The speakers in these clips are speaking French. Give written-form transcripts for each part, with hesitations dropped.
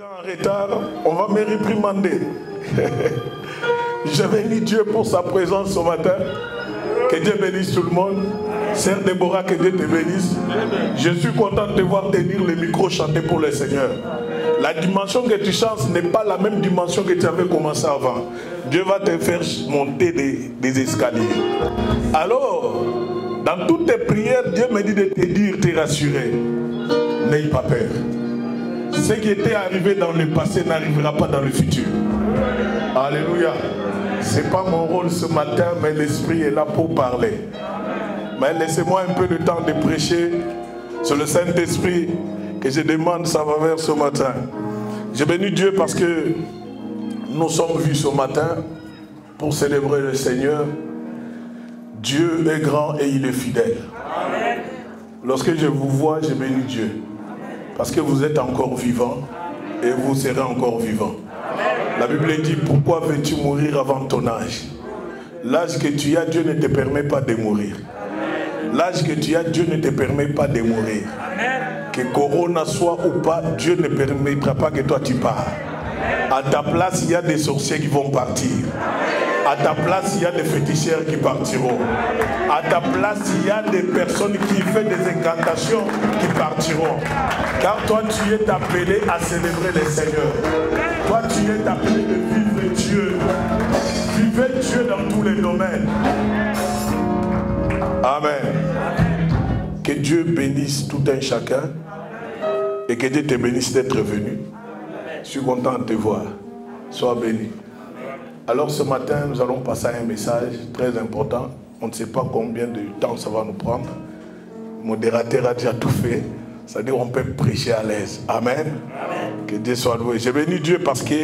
En retard, on va me réprimander. Je bénis Dieu pour sa présence ce matin. Que Dieu bénisse tout le monde. Sœur Déborah, que Dieu te bénisse. Je suis content de te voir tenir le micro, chanter pour le Seigneur. La dimension que tu chantes n'est pas la même dimension que tu avais commencé avant. Dieu va te faire monter des escaliers. Alors, dans toutes tes prières, Dieu me dit de te dire, te rassurer. N'aie pas peur. Ce qui était arrivé dans le passé n'arrivera pas dans le futur. Alléluia. Ce n'est pas mon rôle ce matin, mais l'Esprit est là pour parler. Mais laissez-moi un peu de temps de prêcher sur le Saint-Esprit que je demande sa faveur ce matin. Je bénis Dieu parce que nous sommes vus ce matin pour célébrer le Seigneur. Dieu est grand et il est fidèle. Amen. Lorsque je vous vois, je bénis Dieu. Parce que vous êtes encore vivant et vous serez encore vivant. La Bible dit, pourquoi veux-tu mourir avant ton âge? L'âge que tu as, Dieu ne te permet pas de mourir. L'âge que tu as, Dieu ne te permet pas de mourir. Que Corona soit ou pas, Dieu ne permettra pas que toi tu pars. À ta place, il y a des sorciers qui vont partir. À ta place, il y a des féticheurs qui partiront. À ta place, il y a des personnes qui font des incantations qui partiront. Car toi, tu es appelé à célébrer le Seigneur. Toi, tu es appelé de vivre Dieu. Vivez Dieu dans tous les domaines. Amen. Que Dieu bénisse tout un chacun et que Dieu te bénisse d'être venu. Je suis content de te voir. Sois béni. Alors ce matin, nous allons passer à un message très important. On ne sait pas combien de temps ça va nous prendre. Le modérateur a déjà tout fait. C'est-à-dire qu'on peut prêcher à l'aise. Amen. Amen. Que Dieu soit loué. J'ai béni Dieu parce que,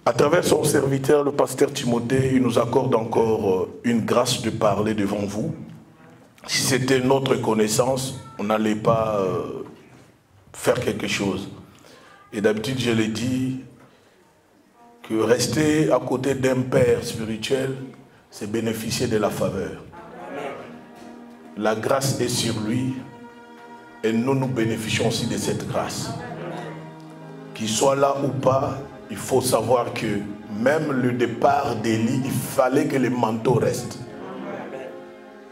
à travers son serviteur, le pasteur Timothée, il nous accorde encore une grâce de parler devant vous. Si c'était notre connaissance, on n'allait pas faire quelque chose. Et d'habitude, je l'ai dit, que rester à côté d'un père spirituel, c'est bénéficier de la faveur. La grâce est sur lui et nous bénéficions aussi de cette grâce. Qu'il soit là ou pas, il faut savoir que même le départ d'Élie, il fallait que le manteau reste.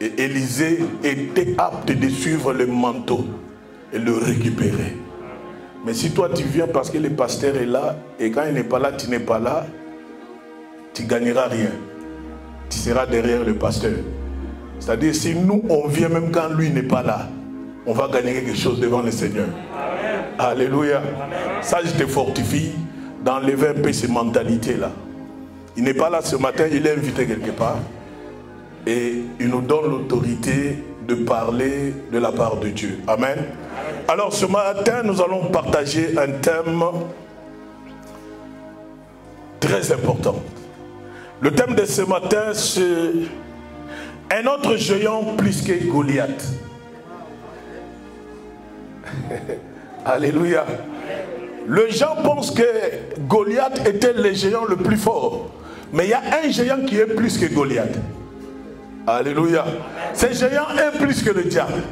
Et Élisée était apte de suivre le manteau et le récupérer. Mais si toi tu viens parce que le pasteur est là, et quand il n'est pas là, tu n'es pas là, tu ne gagneras rien. Tu seras derrière le pasteur. C'est-à-dire, si nous, on vient même quand lui n'est pas là, on va gagner quelque chose devant le Seigneur. Amen. Alléluia. Amen. Ça, je te fortifie d'enlever un peu ces mentalités-là. Il n'est pas là ce matin, il est invité quelque part. Et il nous donne l'autorité de parler de la part de Dieu. Amen. Alors ce matin, nous allons partager un thème très important. Le thème de ce matin, c'est un autre géant plus que Goliath. Alléluia. Les gens pensent que Goliath était le géant le plus fort. Mais il y a un géant qui est plus que Goliath. Alléluia. Ce géant est plus que le diable.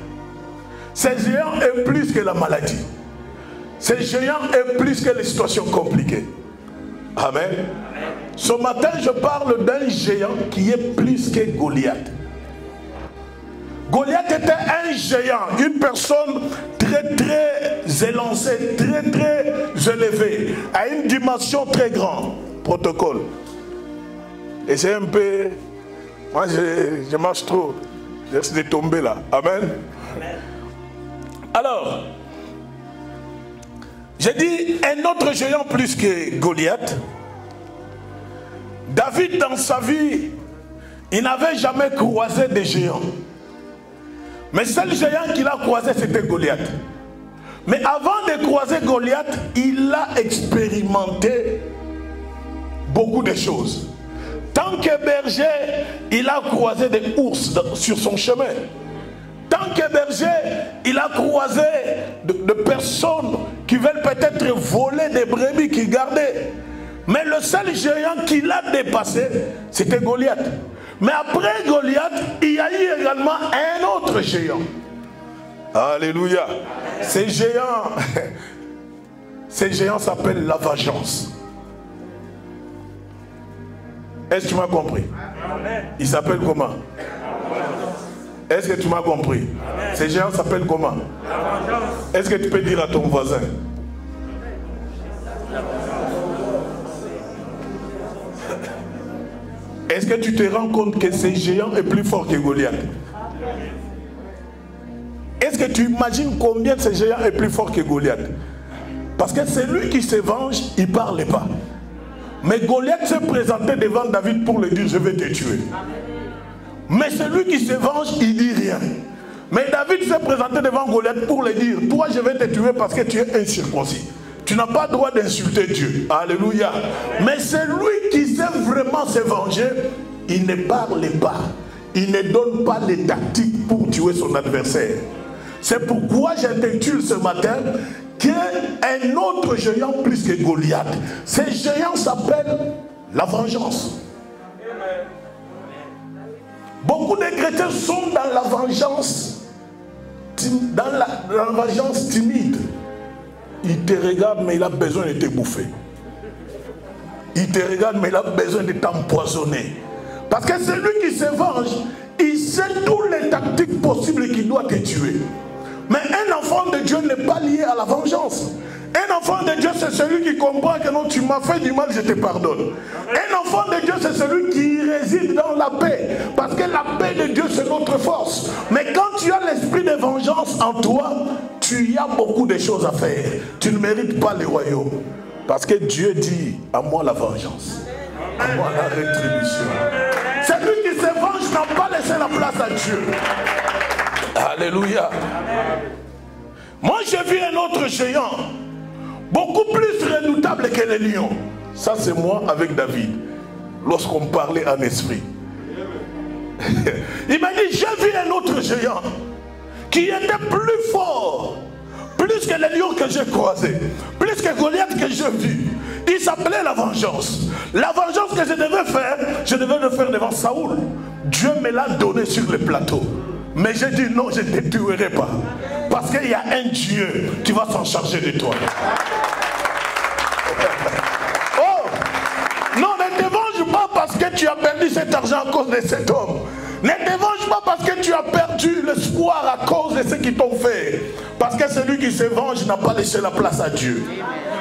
Ce géant est plus que la maladie. Ce géant est plus que les situations compliquées. Amen. Ce matin, je parle d'un géant qui est plus que Goliath. Goliath était un géant, une personne très très élancée, très très élevée, à une dimension très grande. Protocole. Et c'est un peu... Moi, je marche trop. Je risque de tomber là. Amen. Amen. Alors, j'ai dit un autre géant plus que Goliath. David, dans sa vie, il n'avait jamais croisé des géants. Mais le seul géant qu'il a croisé, c'était Goliath. Mais avant de croiser Goliath, il a expérimenté beaucoup de choses. Tant que berger, il a croisé des ours sur son chemin. Tant que berger, il a croisé de personnes qui veulent peut-être voler des brebis qu'il gardait. Mais le seul géant qu'il a dépassé, c'était Goliath. Mais après Goliath, il y a eu également un autre géant. Alléluia. Ce géant, Ces géants s'appellent la vengeance. Est-ce que tu m'as compris? Ils s'appellent comment? Est-ce que tu m'as compris? Ces géants s'appellent comment? Est-ce que tu peux dire à ton voisin? Est-ce que tu te rends compte que ces géants est plus fort que Goliath? Est-ce que tu imagines combien de ces géants est plus fort que Goliath? Parce que celui qui se venge, il ne parle pas. Mais Goliath s'est présenté devant David pour lui dire, je vais te tuer. Mais celui qui se venge, il ne dit rien. Mais David s'est présenté devant Goliath pour lui dire, toi je vais te tuer parce que tu es incirconcis. Tu n'as pas le droit d'insulter Dieu. Alléluia. Mais celui qui sait vraiment se venger, il ne parle pas. Il ne donne pas les tactiques pour tuer son adversaire. C'est pourquoi j'intitule ce matin qu'un autre géant plus que Goliath. Ce géant s'appelle la vengeance. Beaucoup de chrétiens sont dans la vengeance, dans la vengeance timide. Il te regarde, mais il a besoin de te bouffer. Il te regarde, mais il a besoin de t'empoisonner. Parce que celui qui se venge, il sait toutes les tactiques possibles qu'il doit te tuer. Mais un enfant de Dieu n'est pas lié à la vengeance. Un enfant de Dieu, c'est celui qui comprend que non, tu m'as fait du mal, je te pardonne. Un enfant de Dieu, c'est celui qui réside dans la paix. Parce que la paix de Dieu, c'est notre force. Mais quand tu as l'esprit de vengeance en toi, tu as beaucoup de choses à faire. Tu ne mérites pas le royaume. Parce que Dieu dit, à moi la vengeance. À moi la rétribution. Celui qui se venge n'a pas laissé la place à Dieu. Alléluia. Moi, j'ai vu un autre géant, beaucoup plus redoutable que les lions. Ça, c'est moi avec David, lorsqu'on parlait en esprit. Il m'a dit, j'ai vu un autre géant qui était plus fort, plus que les lions que j'ai croisés, plus que Goliath que j'ai vu. Il s'appelait la vengeance. La vengeance que je devais le faire devant Saoul. Dieu me l'a donné sur le plateau. Mais j'ai dit non, je ne te tuerai pas. Parce qu'il y a un Dieu qui va s'en charger de toi. Oh! Non, ne te venge pas parce que tu as perdu cet argent à cause de cet homme. Ne te venge pas parce que tu as perdu l'espoir à cause de ce qu'ils t'ont fait. Parce que celui qui se venge n'a pas laissé la place à Dieu.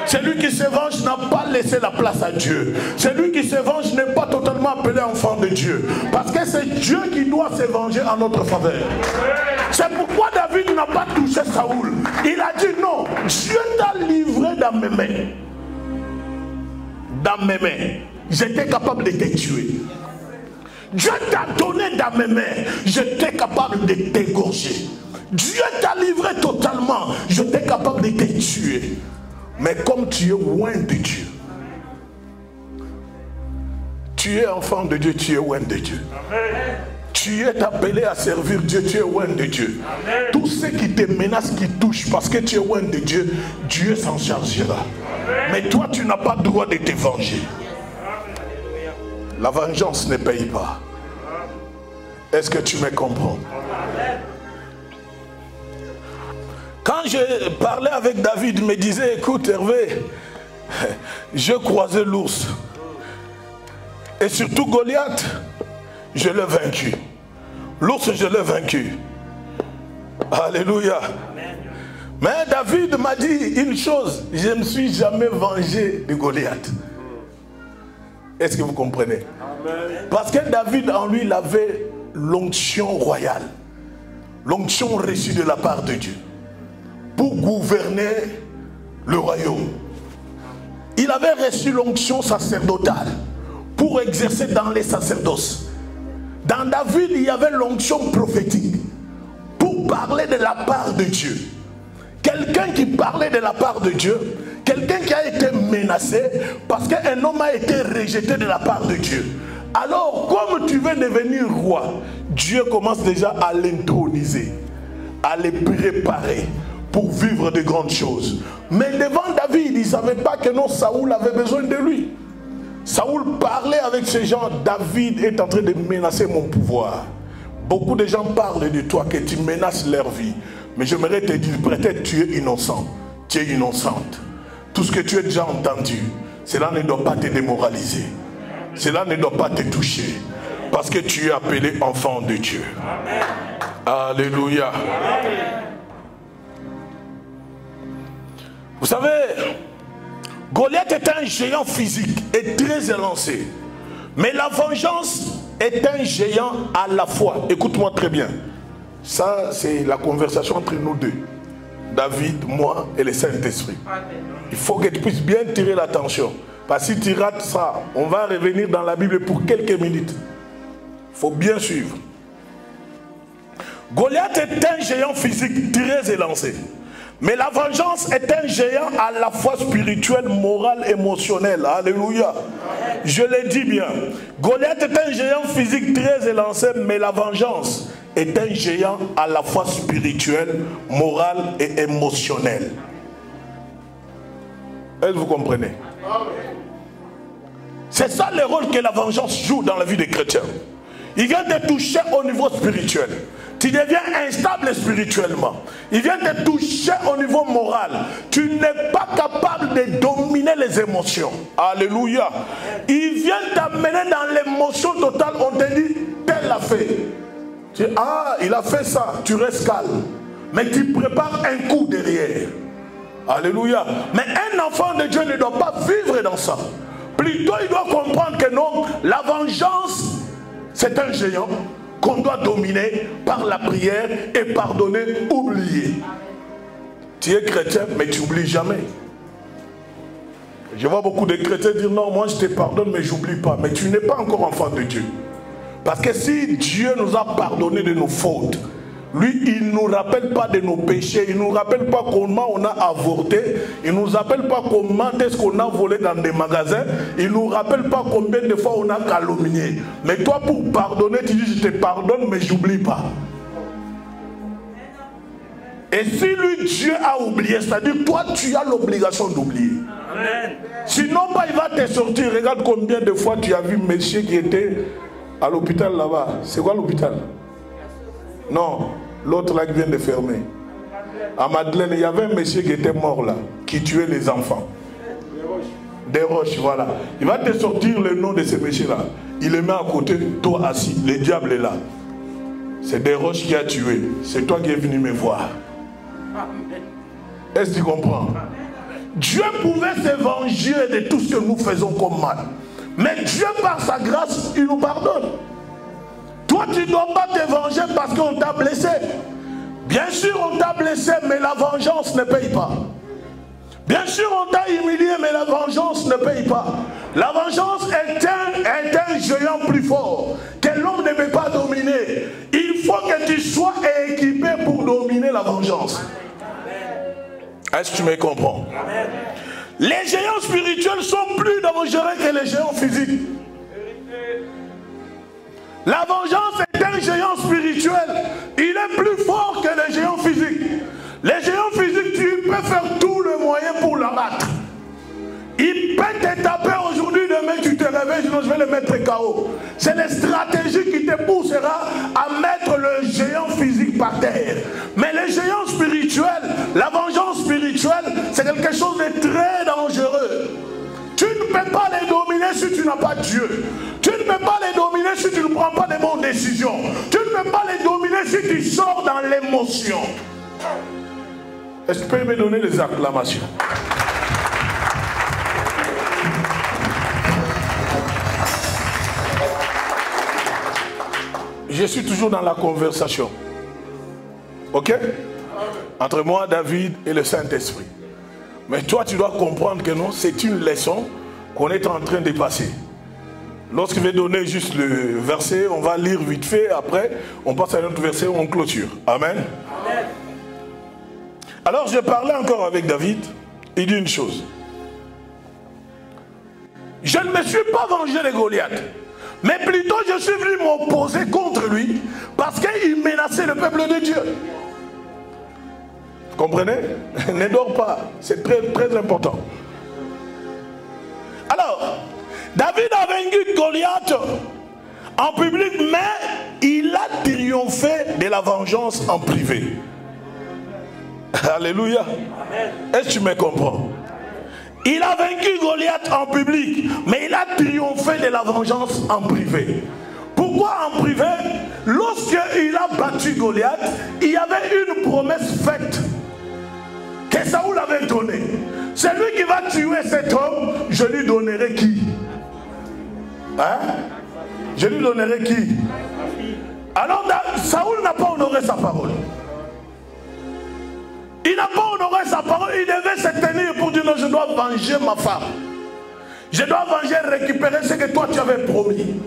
Celui qui se venge n'a pas laissé la place à Dieu. Celui qui se venge n'est pas totalement appelé enfant de Dieu. Parce que c'est Dieu qui doit se venger en notre faveur. C'est pourquoi David n'a pas touché Saoul. Il a dit non, Dieu t'a livré dans mes mains. Dans mes mains. J'étais capable de te tuer. Dieu t'a donné dans mes mains. J'étais capable de t'égorger. Dieu t'a livré totalement. J'étais capable de te tuer. Mais comme tu es loin de Dieu, tu es enfant de Dieu, tu es loin de Dieu. Amen. Tu es appelé à servir Dieu, tu es loin de Dieu. Amen. Tout ce qui te menace, qui touche, parce que tu es loin de Dieu, Dieu s'en chargera. Amen. Mais toi, tu n'as pas le droit de te venger. La vengeance ne paye pas. Est-ce que tu me comprends? Amen. Quand je parlais avec David, il me disait, écoute Hervé, je croisais l'ours. Et surtout Goliath, je l'ai vaincu. L'ours, je l'ai vaincu. Alléluia. Mais David m'a dit une chose, je ne me suis jamais vengé de Goliath. Est-ce que vous comprenez? Parce que David en lui, il avait l'onction royale. L'onction reçue de la part de Dieu. Pour gouverner le royaume. Il avait reçu l'onction sacerdotale pour exercer dans les sacerdoces. Dans David, il y avait l'onction prophétique pour parler de la part de Dieu. Quelqu'un qui parlait de la part de Dieu, quelqu'un qui a été menacé parce qu'un homme a été rejeté de la part de Dieu. Alors, comme tu veux devenir roi, Dieu commence déjà à l'introniser, à les préparer pour vivre de grandes choses. Mais devant David, il ne savait pas que non, Saoul avait besoin de lui. Saoul parlait avec ces gens, David est en train de menacer mon pouvoir. Beaucoup de gens parlent de toi, que tu menaces leur vie. Mais j'aimerais te dire, peut-être tu es innocent, tu es innocente. tout ce que tu as déjà entendu, cela ne doit pas te démoraliser. Cela ne doit pas te toucher. Parce que tu es appelé enfant de Dieu. Amen. Alléluia. Amen. Vous savez, Goliath est un géant physique et très élancé. Mais la vengeance est un géant à la fois. Écoute-moi très bien. Ça, c'est la conversation entre nous deux. David, moi et le Saint-Esprit. Il faut que tu puisses bien tirer l'attention. Parce que si tu rates ça, on va revenir dans la Bible pour quelques minutes. Il faut bien suivre. Goliath est un géant physique très élancé. Mais la vengeance est un géant à la fois spirituel, moral, émotionnel. Alléluia. Je le dis bien. Goliath est un géant physique très élancé, mais la vengeance est un géant à la fois spirituel, moral et émotionnel. Est-ce que vous comprenez? C'est ça le rôle que la vengeance joue dans la vie des chrétiens. Il vient te toucher au niveau spirituel. Tu deviens instable spirituellement. Il vient te toucher au niveau moral. Tu n'es pas capable de dominer les émotions. Alléluia. Il vient t'amener dans l'émotion totale. On te dit, tel l'a fait. Tu dis, ah, il a fait ça. Tu restes calme. Mais tu prépares un coup derrière. Alléluia. Mais un enfant de Dieu ne doit pas vivre dans ça. Plutôt, il doit comprendre que non, la vengeance, c'est un géant qu'on doit dominer par la prière et pardonner, oublier. Tu es chrétien, mais tu n'oublies jamais. Je vois beaucoup de chrétiens dire non, moi je te pardonne, mais j'oublie pas. Mais tu n'es pas encore enfant de Dieu. Parce que si Dieu nous a pardonné de nos fautes, lui, il ne nous rappelle pas de nos péchés, il ne nous rappelle pas comment on a avorté, il ne nous rappelle pas comment est-ce qu'on a volé dans des magasins, il ne nous rappelle pas combien de fois on a calomnié. Mais toi, pour pardonner, tu dis je te pardonne, mais j'oublie pas. Et si lui, Dieu a oublié, c'est-à-dire toi, tu as l'obligation d'oublier. Sinon, il va te sortir. Regarde combien de fois tu as vu monsieur qui était à l'hôpital là-bas. C'est quoi l'hôpital? Non, l'autre là qui vient de fermer. À Madeleine, il y avait un monsieur qui était mort là, qui tuait les enfants. Des roches, voilà. Il va te sortir le nom de ce monsieur-là. Il le met à côté, toi assis. Le diable est là. C'est des roches qui a tué. C'est toi qui es venu me voir. Est-ce que tu comprends? Dieu pouvait se venger de tout ce que nous faisons comme mal. Mais Dieu, par sa grâce, il nous pardonne. Toi, tu ne dois pas te venger parce qu'on t'a blessé. Bien sûr, on t'a blessé, mais la vengeance ne paye pas. Bien sûr, on t'a humilié, mais la vengeance ne paye pas. La vengeance est un géant plus fort que l'homme ne peut pas dominer. Il faut que tu sois équipé pour dominer la vengeance. Est-ce que tu me comprends? Les géants spirituels sont plus dangereux que les géants physiques. La vengeance est un géant spirituel. Il est plus fort que les géants physiques. Les géants physiques, tu peux faire tout le moyen pour l'abattre. Il peut te taper aujourd'hui, demain tu te réveilles, sinon je vais le mettre KO. C'est la stratégie qui te poussera à mettre le géant physique par terre. Mais les géants spirituels, la vengeance spirituelle, c'est quelque chose de très dangereux. Tu ne peux pas les dominer si tu n'as pas Dieu. Tu ne peux pas les dominer si tu ne prends pas de bonnes décisions. Tu ne peux pas les dominer si tu sors dans l'émotion. Est-ce que tu peux me donner les acclamations? Je suis toujours dans la conversation. Ok? Entre moi, David et le Saint-Esprit. Mais toi, tu dois comprendre que non, c'est une leçon qu'on est en train de passer. Lorsqu'il va donner juste le verset, on va lire vite fait. Après, on passe à un autre verset, on clôture. Amen. Amen. Alors, je parlais encore avec David. Il dit une chose. Je ne me suis pas vengé de Goliath. Mais plutôt, je suis venu m'opposer contre lui parce qu'il menaçait le peuple de Dieu. Vous comprenez? Ne dors pas. C'est très, très important. Alors, David a vaincu Goliath en public, mais il a triomphé de la vengeance en privé. Alléluia. Est-ce que tu me comprends? Il a vaincu Goliath en public, mais il a triomphé de la vengeance en privé. Pourquoi en privé? Lorsqu'il a battu Goliath, il y avait une promesse faite que Saoul avait donnée. Celui qui va tuer cet homme, je lui donnerai qui? Hein? Je lui donnerai qui? Alors Saoul n'a pas honoré sa parole. Il n'a pas honoré sa parole. Il devait se tenir pour dire non, je dois venger ma femme. Je dois venger, récupérer ce que toi tu avais promis.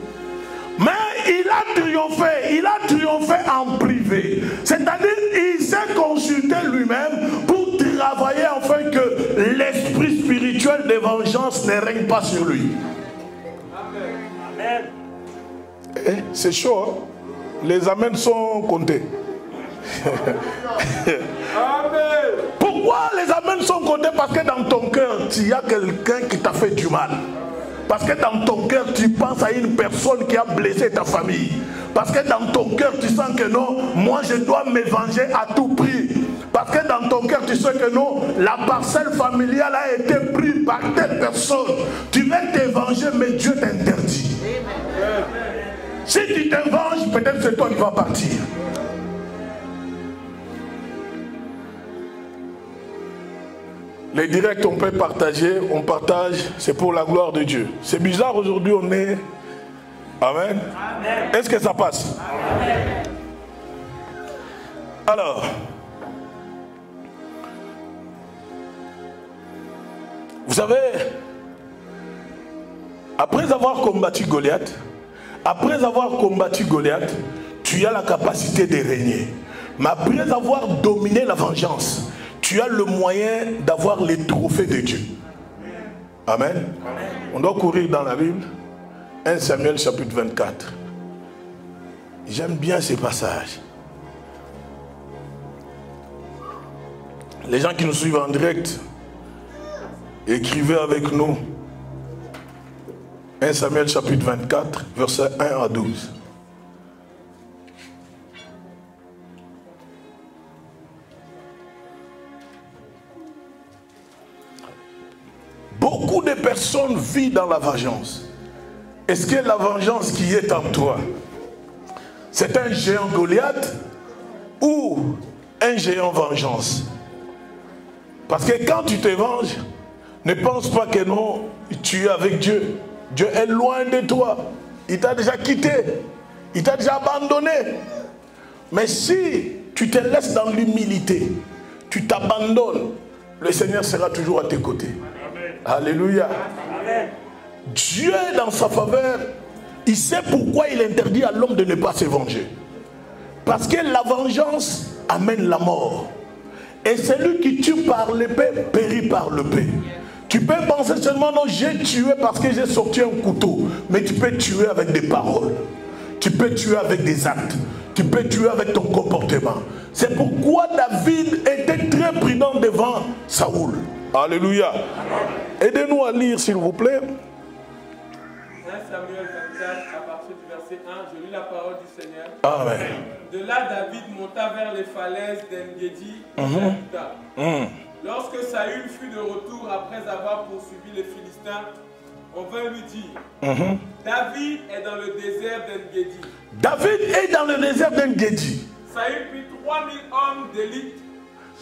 Mais il a triomphé en privé. C'est-à-dire il s'est consulté lui-même pour travailler afin que l'esprit spirituel de vengeance ne règne pas sur lui. Amen. Eh, c'est chaud, hein? Les amens sont comptés. Pourquoi les amens sont comptés? Parce que dans ton cœur, il y a quelqu'un qui t'a fait du mal. Parce que dans ton cœur, tu penses à une personne qui a blessé ta famille. Parce que dans ton cœur, tu sens que non, moi je dois me venger à tout prix. Parce que dans ton cœur, tu sais que non, la parcelle familiale a été prise par telle personne. Tu veux te venger, mais Dieu t'interdit. Si tu te venges, peut-être c'est toi qui vas partir. Les directs, on peut partager, on partage, c'est pour la gloire de Dieu. C'est bizarre, aujourd'hui on est... Amen. Est-ce que ça passe? Amen. Alors, vous savez, après avoir combattu Goliath, tu as la capacité de régner. Mais après avoir dominé la vengeance, tu as le moyen d'avoir les trophées de Dieu. Amen. On doit courir dans la Bible. 1 Samuel chapitre 24. J'aime bien ces passages. Les gens qui nous suivent en direct, écrivez avec nous. 1 Samuel chapitre 24, versets 1 à 12. Beaucoup de personnes vivent dans la vengeance. Est-ce que la vengeance qui est en toi, c'est un géant Goliath ou un géant vengeance? Parce que quand tu te venges, ne pense pas que non, tu es avec Dieu. Dieu est loin de toi. Il t'a déjà quitté. Il t'a déjà abandonné. Mais si tu te laisses dans l'humilité, tu t'abandonnes, le Seigneur sera toujours à tes côtés. Amen. Alléluia. Amen. Dieu, dans sa faveur, il sait pourquoi il interdit à l'homme de ne pas se venger. Parce que la vengeance amène la mort. Et celui qui tue par l'épée périt par l'épée. Tu peux penser seulement, non, j'ai tué parce que j'ai sorti un couteau. Mais tu peux tuer avec des paroles. Tu peux tuer avec des actes. Tu peux tuer avec ton comportement. C'est pourquoi David était très prudent devant Saoul. Alléluia. Aidez-nous à lire, s'il vous plaît. 1 Samuel 24, à partir du verset 1, je lis la parole du Seigneur. Amen. De là, David monta vers les falaises d'En-Gedi et Juda. Lorsque Saül fut de retour après avoir poursuivi les Philistins, on vint lui dire, David est dans le désert d'En-Gedi. David est dans le désert d'En-Gedi. Saül prit 3000 hommes d'élite,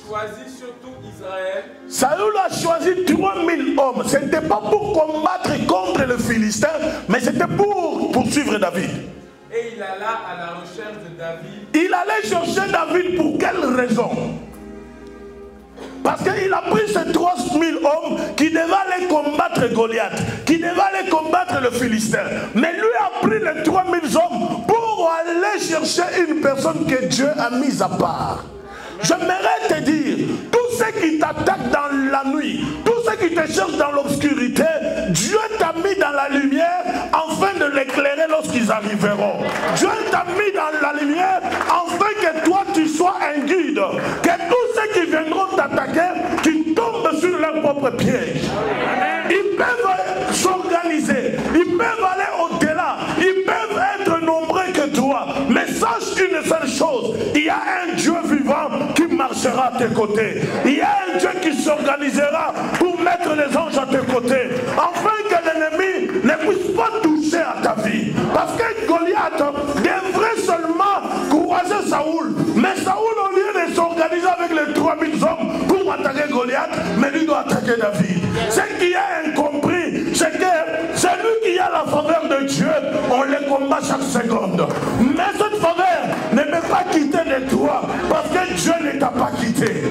choisis surtout Israël. Saül a choisi 3000 hommes. Ce n'était pas pour combattre contre les Philistins, mais c'était pour poursuivre David. Et il alla à la recherche de David. Il allait chercher David pour quelle raison? Parce qu'il a pris ces 3000 hommes qui devaient aller combattre Goliath, qui devaient aller combattre le Philistin. Mais lui a pris les 3000 hommes pour aller chercher une personne que Dieu a mise à part. J'aimerais te dire, tous ceux qui t'attaquent dans la nuit, tous ceux qui te cherchent dans l'obscurité, Dieu t'a mis dans la lumière afin de l'éclairer lorsqu'ils arriveront. Dieu t'a mis dans la lumière afin que toi tu sois un guide. Que tous ceux qui viendront t'attaquer, tu tombes sur leur propre piège. Ils peuvent s'organiser, ils peuvent aller au-delà, ils peuvent être nombreux que toi. Mais sache une seule chose, il y a un Dieu vivant qui marchera à tes côtés. Il y a un Dieu qui s'organisera pour mettre les anges à tes côtés, afin que l'ennemi ne puisse pas toucher à ta vie. Parce que Goliath devrait seulement croiser Saoul. Mais Saoul, au lieu de s'organiser avec les 3000 hommes pour attaquer Goliath, mais lui doit attaquer David. Ce qui est incompris, c'est que celui qui a la faveur de Dieu, on le combat chaque seconde. Mais cette faveur ne peut pas quitter de toi, parce que Dieu ne t'a pas quitté.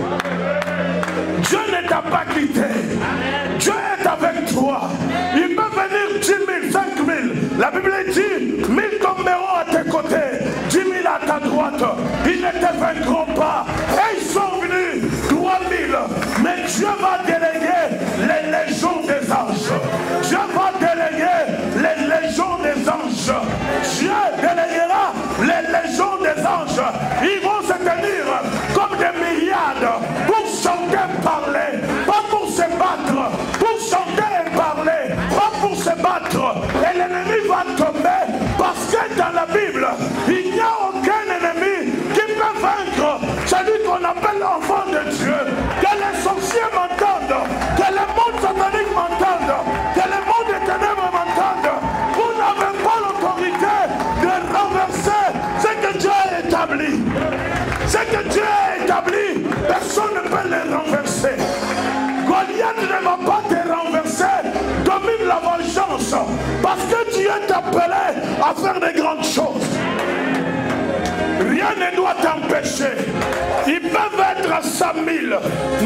Dieu ne t'a pas quitté. Dieu est avec toi. Il peut venir 10 000, 5 000. La Bible dit 1000 tomberont à tes côtés, 10 000 à ta droite. Ils ne te vaincront pas. Et ils sont venus 3000. Mais Dieu va déléguer les légions des anges. Dieu va déléguer les légions des anges. Dieu déléguera les légions des anges. Ils vont se tenir comme des myriades pour chanter et parler, pas pour se battre, pour chanter et parler, pas pour se battre. Et l'ennemi va tomber, parce que dans la Bible, il n'y a aucun ennemi qui peut vaincre celui qu'on appelle l'enfant de Dieu. Que les sorciers m'entendent, que le monde satanique m'entende, que le monde des ténèbres m'entende. Vous n'avez pas l'autorité de renverser ce que Dieu a établi. Ce que Dieu a établi, personne ne peut le renverser. Goliath ne va pas te renverser. Domine la vengeance, parce que Dieu t'a appelé à faire de grandes choses. Rien ne doit t'empêcher. Ils peuvent être à 100 000,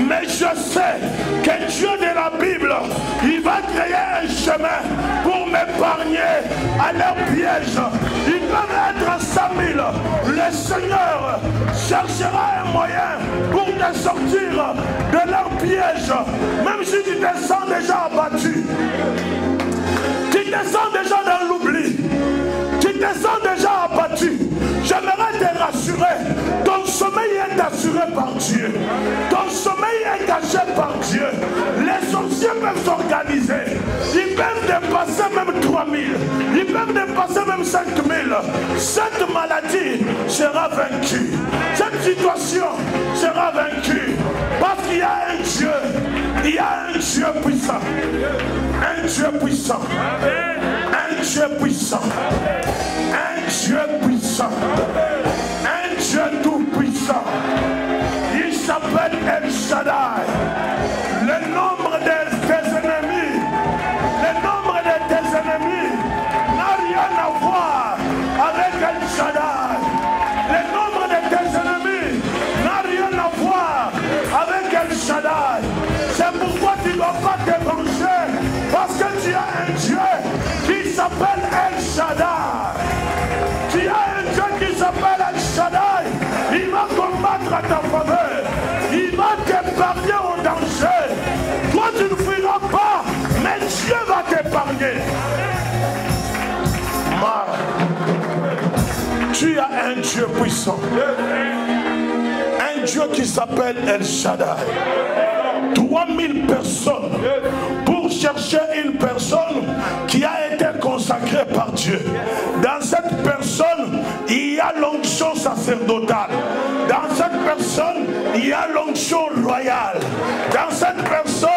mais je sais que Dieu de la Bible, il va créer un chemin pour m'épargner à leur piège. Ils peuvent être à 100 000. Le Seigneur cherchera un moyen pour te sortir de leur piège. Même si tu te sens déjà abattu, tu te sens déjà dans l'oubli, tu te sens déjà abattu. J'aimerais te rassurer, ton sommeil est assuré par Dieu. Ton sommeil est caché par Dieu. Les sorciers peuvent s'organiser. Ils peuvent dépasser même 3000. Ils peuvent dépasser même 5000. Cette maladie sera vaincue. Cette situation sera vaincue. Parce qu'il y a un Dieu. Il y a un Dieu puissant. Un Dieu puissant. Un Dieu puissant. Un Dieu puissant. Un Dieu tout puissant. Il s'appelle El Shaddai. Le nombre de tes ennemis, le nombre de tes ennemis n'a rien à voir avec El Shaddai. Le nombre de tes ennemis n'a rien à voir avec El Shaddai. C'est pourquoi tu ne dois pas te venger, parce que tu as un Dieu qui s'appelle El Shaddai. Tu as un Dieu qui s'appelle El Shaddai. Il va combattre à ta faveur. Il va t'épargner au danger. Toi tu ne fuiras pas, mais Dieu va t'épargner. Tu as un Dieu puissant. Un Dieu qui s'appelle El Shaddai. 3000 personnes pour chercher une personne qui a été consacrée par Dieu. Dans cette personne, il y a l'onction sacerdotale. Dans cette personne, il y a l'onction royale. Dans cette personne,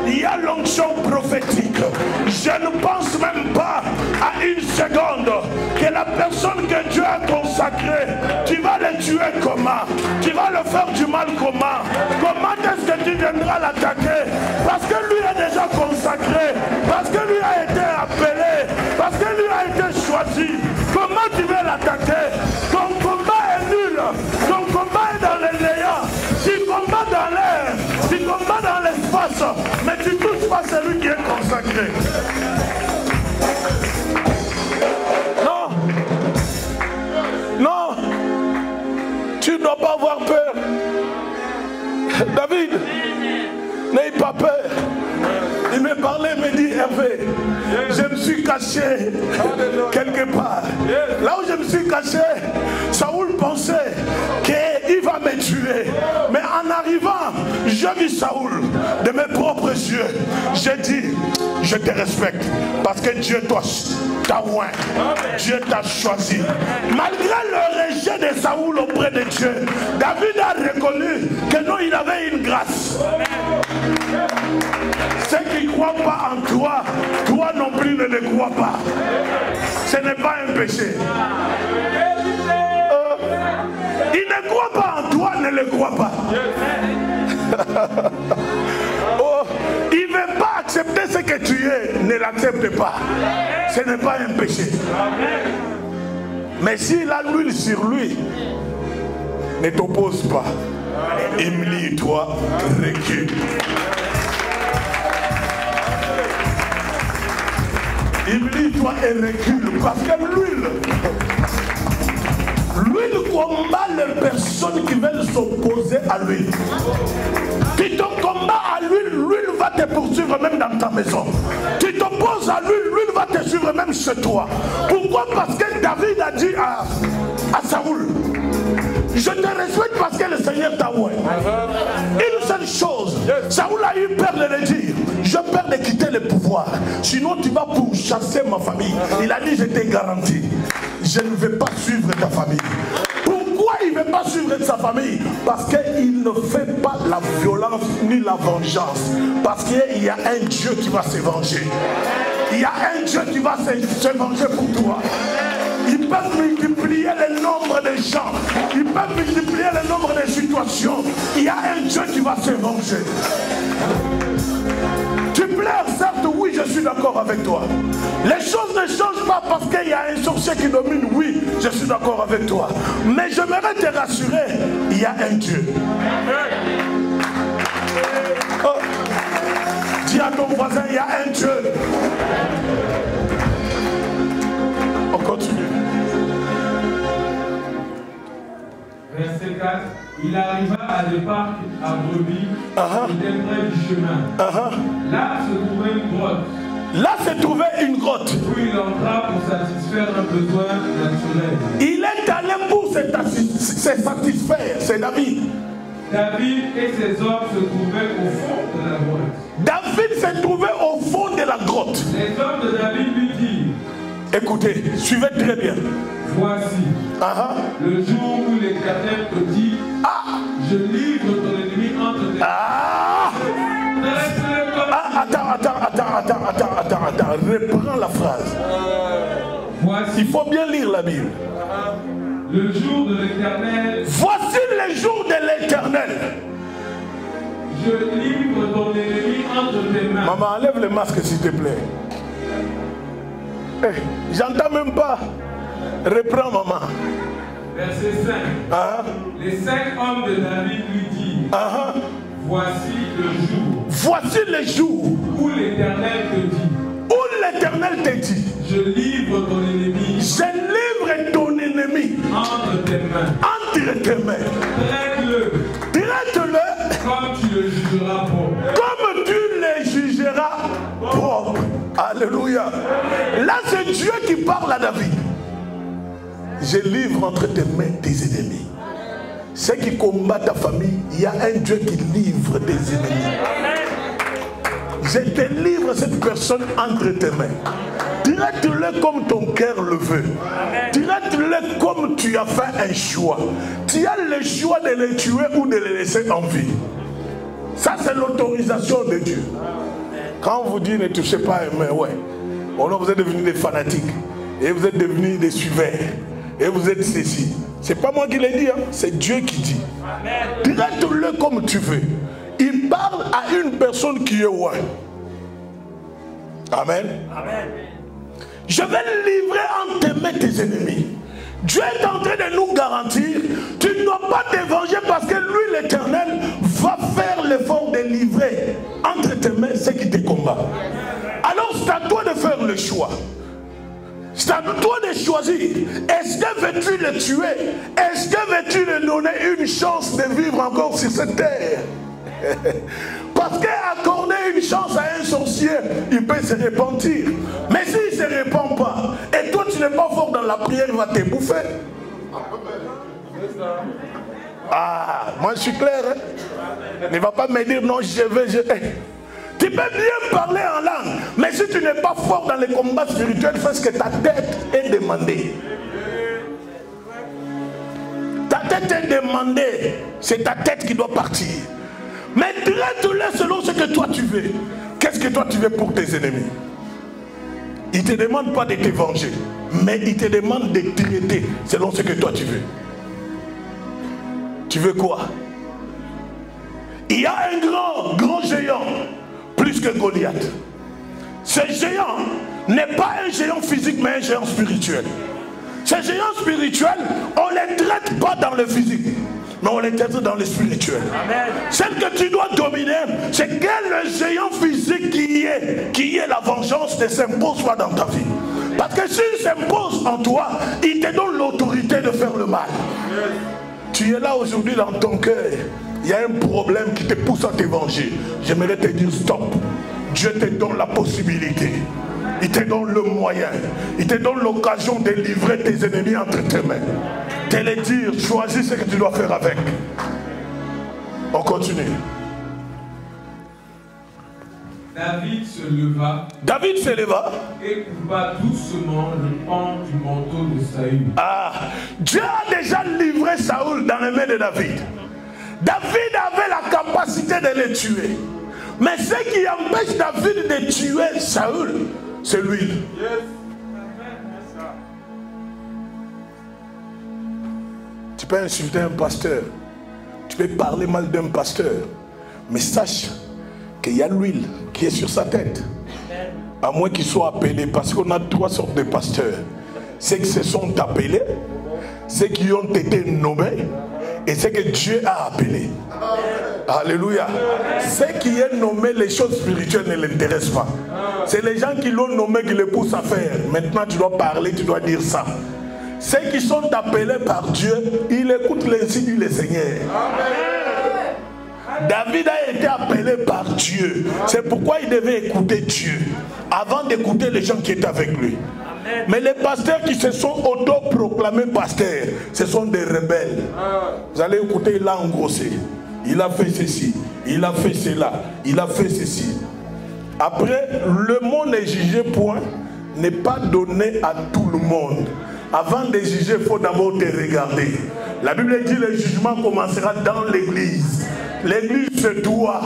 il y a l'onction prophétique. Je ne pense même pas à une seconde que la personne que Dieu a consacrée, tu vas le tuer comment? Tu vas le faire du mal comment? Comment est-ce que tu viendras l'attaquer? Parce que lui est déjà consacré, parce que lui a été appelé, parce que lui a été choisi. Comment tu veux l'attaquer? Ton combat est nul, ton combat est dans les néants. Tu combats dans l'air, tu combats dans l'espace, mais tu ne touches pas celui qui est consacré. Non, non, tu ne dois pas avoir peur. David, n'aie pas peur. Il me parlait, il me dit, Hervé, je me suis caché quelque part. Là où je me suis caché, Saoul pensait qu'il va me tuer. Mais En arrivant, j'ai vu Saoul de mes propres yeux. J'ai dit, je te respecte parce que Dieu t'a oint. Dieu t'a choisi. Malgré le rejet de Saoul auprès de Dieu, David a reconnu que non, il avait une grâce. Ceux qui ne croient pas en toi, toi non plus ne le crois pas. Ce n'est pas un péché. Il ne croit pas en toi, ne le croit pas. Oh, il ne veut pas accepter ce que tu es, ne l'accepte pas. Ce n'est pas un péché. Mais s'il a l'huile sur lui, ne t'oppose pas. Humilie-toi, recule. Humilie-toi et recule, parce que l'huile combat les personnes qui veulent s'opposer à l'huile. Tu te combats à l'huile, l'huile va te poursuivre même dans ta maison. Tu t'opposes à l'huile, l'huile va te suivre même chez toi. Pourquoi? Parce que David a dit à Saoul, je te respecte parce que le Seigneur t'a oint. Une seule chose, Saoul a eu peur de le dire, j'ai peur de quitter le pouvoir, sinon tu vas pourchasser ma famille. Il a dit, je t'ai garanti, je ne vais pas suivre ta famille. Pourquoi il ne veut pas suivre sa famille? Parce qu'il ne fait pas la violence ni la vengeance. Parce qu'il y a un Dieu qui va se venger. Il y a un Dieu qui va se venger pour toi. Ils peuvent multiplier le nombre de gens. Ils peuvent multiplier le nombre de situations. Il y a un Dieu qui va se venger. Tu pleures, certes, oui, je suis d'accord avec toi. Les choses ne changent pas parce qu'il y a un sorcier qui domine, oui, je suis d'accord avec toi. Mais j'aimerais te rassurer, il y a un Dieu. Oh. Dis à ton voisin, il y a un Dieu. On continue. Verset 4. Il arriva à des parcs à brebis, qui étaient près du chemin. Là se trouvait une grotte. Là se trouvait une grotte. Où il entra pour satisfaire un besoin naturel. Il est allé pour se satisfaire, c'est David. David et ses hommes se trouvaient au fond de la grotte. David se trouvait au fond de la grotte. Les hommes de David lui dirent, écoutez, suivez très bien. Voici, le jour où l'Éternel te dit, je livre ton ennemi entre tes Attends, reprends la phrase. Voici, il faut bien lire la Bible. Le jour de l'Éternel. Voici le jour de l'Éternel. Je livre ton ennemi entre tes mains. Maman, enlève le masque s'il te plaît. Hey, j'entends même pas. Reprends, maman. Verset 5. Les 5 hommes de David lui disent, voici le jour. Voici le jour où l'Éternel te dit. Où l'Éternel te dit. Je livre ton ennemi. Je livre ton ennemi. Entre tes mains. Entre tes mains. Traite-le. Traite-le. Comme tu le jugeras propre. Comme tu le jugeras propre. Alléluia. Là, c'est Dieu qui parle à David. Je livre entre tes mains tes ennemis. Ceux qui combattent ta famille, il y a un Dieu qui livre tes ennemis. Je te livre cette personne entre tes mains. Traite-le comme ton cœur le veut. Traite-le comme tu as fait un choix. Tu as le choix de le tuer ou de le laisser en vie. Ça, c'est l'autorisation de Dieu. Quand on vous dit ne touchez pas à main, ouais. Vous êtes devenus des fanatiques. Et vous êtes devenus des suiveurs. Et vous êtes ceci. C'est pas moi qui l'ai dit, hein. C'est Dieu qui dit. Traite-le comme tu veux. Il parle à une personne qui est loin. Amen. Amen. Je vais livrer entre tes mains tes ennemis. Dieu est en train de nous garantir, tu ne dois pas te venger parce que lui, l'Éternel, va faire l'effort de livrer entre tes mains ceux qui te combattent. Alors c'est à toi de faire le choix. C'est à toi de choisir. Est-ce que veux-tu le tuer? Est-ce que veux-tu lui donner une chance de vivre encore sur cette terre? Parce qu'accorder une chance à un sorcier, il peut se repentir. Mais s'il ne se repent pas, et toi tu n'es pas fort dans la prière, il va te bouffer. Ah, moi je suis clair. Hein? Ne va pas me dire non, je vais. Tu peux bien parler en langue, mais si tu n'es pas fort dans les combats spirituels, fais ce que ta tête est demandée. Ta tête est demandée, c'est ta tête qui doit partir. Mais traite-les selon ce que toi tu veux. Qu'est-ce que toi tu veux pour tes ennemis? Il ne te demande pas de te venger, mais il te demande de traiter selon ce que toi tu veux. Tu veux quoi? Il y a un grand géant, plus que Goliath. Ce géant n'est pas un géant physique, mais un géant spirituel. Ces géants spirituels, on ne les traite pas dans le physique, mais on les traite dans le spirituel. Amen. Celle que tu dois dominer, c'est que le géant physique qui est la vengeance ne s'impose pas dans ta vie. Parce que s'il s'impose en toi, il te donne l'autorité de faire le mal. Tu es là aujourd'hui dans ton cœur, il y a un problème qui te pousse à te venger. J'aimerais te dire stop. Dieu te donne la possibilité. Il te donne le moyen. Il te donne l'occasion de livrer tes ennemis entre tes mains. Te les dire, choisis ce que tu dois faire avec. On continue. David se leva et coupa doucement le pan du manteau de Saül. Ah, Dieu a déjà livré Saül dans les mains de David. David avait la capacité de le tuer. Mais ce qui empêche David de tuer Saül, c'est l'huile. Yes. Tu peux insulter un pasteur, tu peux parler mal d'un pasteur, mais sache qu'il y a l'huile qui est sur sa tête. À moins qu'il soit appelé, parce qu'on a 3 sortes de pasteurs. Ceux qui se sont appelés, ceux qui ont été nommés, et ceux que Dieu a appelés. Alléluia. Ceux qui est nommé, les choses spirituelles ne l'intéressent pas. C'est les gens qui l'ont nommé qui le poussent à faire. Maintenant tu dois parler, tu dois dire ça. Ceux qui sont appelés par Dieu, ils écoutent l'insigne du Seigneur. David a été appelé par Dieu. C'est pourquoi il devait écouter Dieu avant d'écouter les gens qui étaient avec lui. Mais les pasteurs qui se sont auto-proclamés pasteurs, ce sont des rebelles. Vous allez écouter, il a engrossé. Il a fait ceci, il a fait cela, il a fait ceci. Après, le monde est jugé point, n'est pas donné à tout le monde. Avant de juger, il faut d'abord te regarder. La Bible dit que le jugement commencera dans l'église. L'église se doit.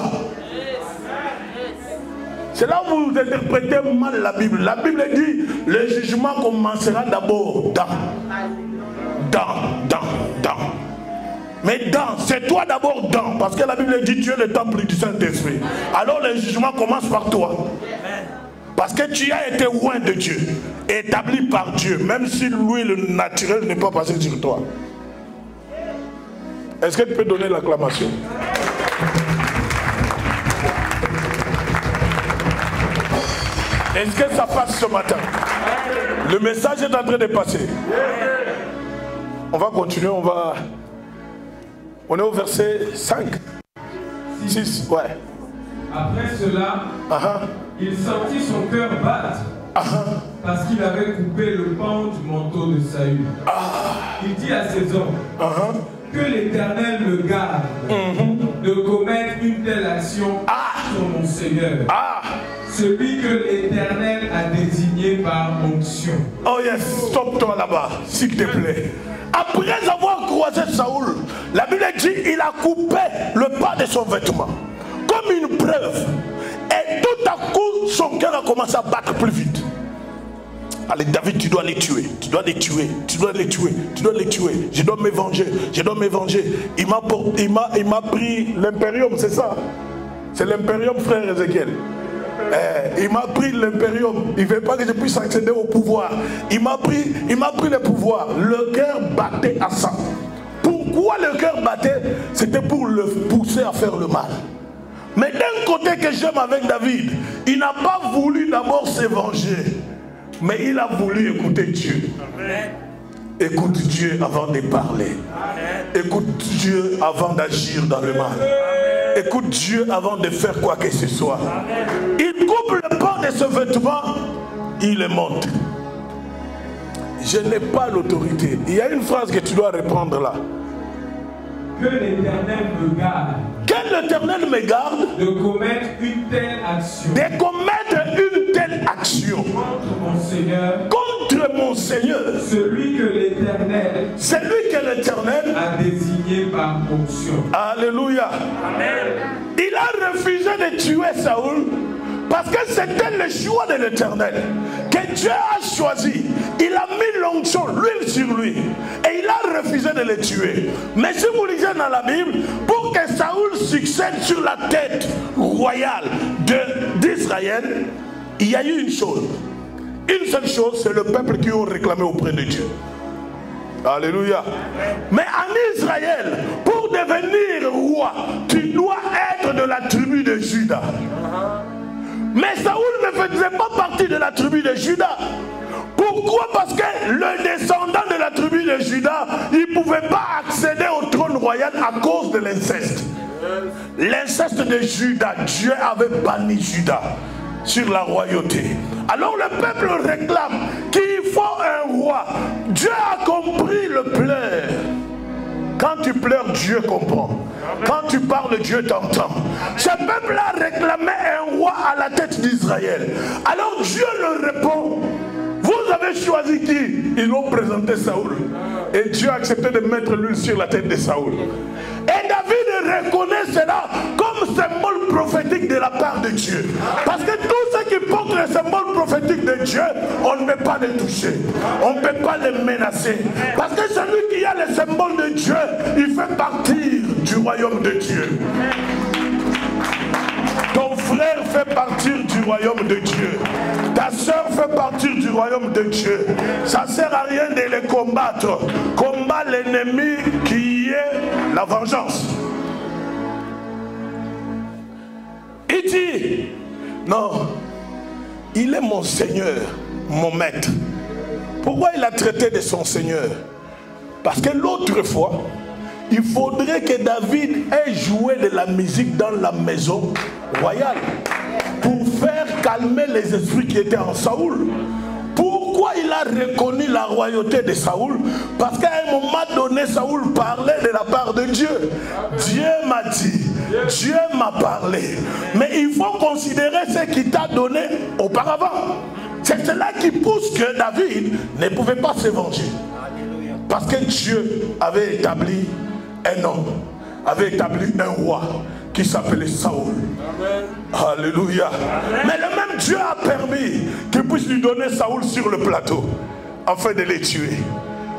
C'est là où vous interprétez mal la Bible. La Bible dit le jugement commencera d'abord dans. Mais dans, c'est toi d'abord dans. Parce que la Bible dit Dieu est le temple du Saint-Esprit. Alors le jugement commence par toi. Parce que tu as été loin de Dieu, établi par Dieu, même si l'huile naturelle n'est pas passée sur toi. Est-ce que tu peux donner l'acclamation? Est-ce que ça passe ce matin? Le message est en train de passer. On va continuer, on est au verset 5. 6, ouais. Après cela, il sentit son cœur battre parce qu'il avait coupé le pan du manteau de Saül. Il dit à ses hommes que l'Éternel me garde de commettre une telle action sur mon Seigneur. Celui que l'Éternel a désigné par onction. Oh yes, stop-toi là-bas, s'il te plaît. Après avoir croisé Saül, la Bible dit il a coupé le pas de son vêtement. Comme une preuve. Et tout à coup, son cœur a commencé à battre plus vite. Allez, David, tu dois les tuer. Tu dois les tuer. Tu dois les tuer. Tu dois les tuer. Je dois me venger. Je dois me venger. Il m'a pris l'impérium, c'est ça? C'est l'impérium, frère Ézéchiel. Il m'a pris l'impérium. Il ne veut pas que je puisse accéder au pouvoir. Il m'a pris le pouvoir. Le cœur battait à ça. Pourquoi le cœur battait? C'était pour le pousser à faire le mal. Mais d'un côté que j'aime avec David, il n'a pas voulu d'abord se venger, mais il a voulu écouter Dieu. Amen. Écoute Dieu avant de parler. Amen. Écoute Dieu avant d'agir dans le mal. Amen. Écoute Dieu avant de faire quoi que ce soit. Amen. Il coupe le pan de ce vêtement, il le monte. Je n'ai pas l'autorité. Il y a une phrase que tu dois reprendre là. Que l'Éternel me garde. Que l'Éternel me garde de commettre une telle action. De commettre une telle action. Contre mon Seigneur. Contre mon Seigneur. Celui que l'Éternel. Celui que l'Éternel a désigné par onction. Alléluia. Amen. Il a refusé de tuer Saoul parce que c'était le choix de l'Éternel que Dieu a choisi. Il a mis l'onction, l'huile sur lui, et il a refusé de le tuer. Mais si vous lisez dans la Bible, pour que Saoul succède sur la tête royale d'Israël, il y a eu une chose. Une seule chose, c'est le peuple qui ont réclamé auprès de Dieu. Alléluia. Mais en Israël, pour devenir roi, tu dois être de la tribu de Juda. Mais Saoul ne faisait pas partie de la tribu de Juda. Pourquoi? Parce que le descendant de la tribu de Juda, il ne pouvait pas accéder au trône royal à cause de l'inceste. L'inceste de Juda, Dieu avait banni Juda sur la royauté. Alors le peuple réclame qu'il faut un roi. Dieu a compris le pleur. Quand tu pleures, Dieu comprend. Quand tu parles, Dieu t'entend. Ce peuple-là réclamait un roi à la tête d'Israël. Alors Dieu leur répond: vous avez choisi qui? Ils ont présenté Saoul. Et Dieu a accepté de mettre l'huile sur la tête de Saoul. Et David reconnaît cela comme symbole prophétique de la part de Dieu. Parce que tous ceux qui portent le symbole prophétique de Dieu, on ne peut pas les toucher. On ne peut pas les menacer. Parce que celui qui a le symbole de Dieu, il fait partie du royaume de Dieu. Ton frère fait partir du royaume de Dieu. Ta soeur fait partir du royaume de Dieu. Ça ne sert à rien de les combattre. Combat l'ennemi qui est la vengeance. Il dit, non, il est mon Seigneur, mon maître. Pourquoi il a traité de son Seigneur? Parce que l'autre fois, il faudrait que David ait joué de la musique dans la maison royale pour faire calmer les esprits qui étaient en Saoul. Pourquoi il a reconnu la royauté de Saoul? Parce qu'à un moment donné, Saoul parlait de la part de Dieu. Dieu m'a dit, Dieu m'a parlé. Mais il faut considérer ce qu'il t'a donné auparavant. C'est cela qui pousse que David ne pouvait pas se venger. Parce que Dieu avait établi un homme, avait établi un roi qui s'appelait Saoul. Amen. Alléluia. Amen. Mais le même Dieu a permis qu'il puisse lui donner Saoul sur le plateau afin de les tuer.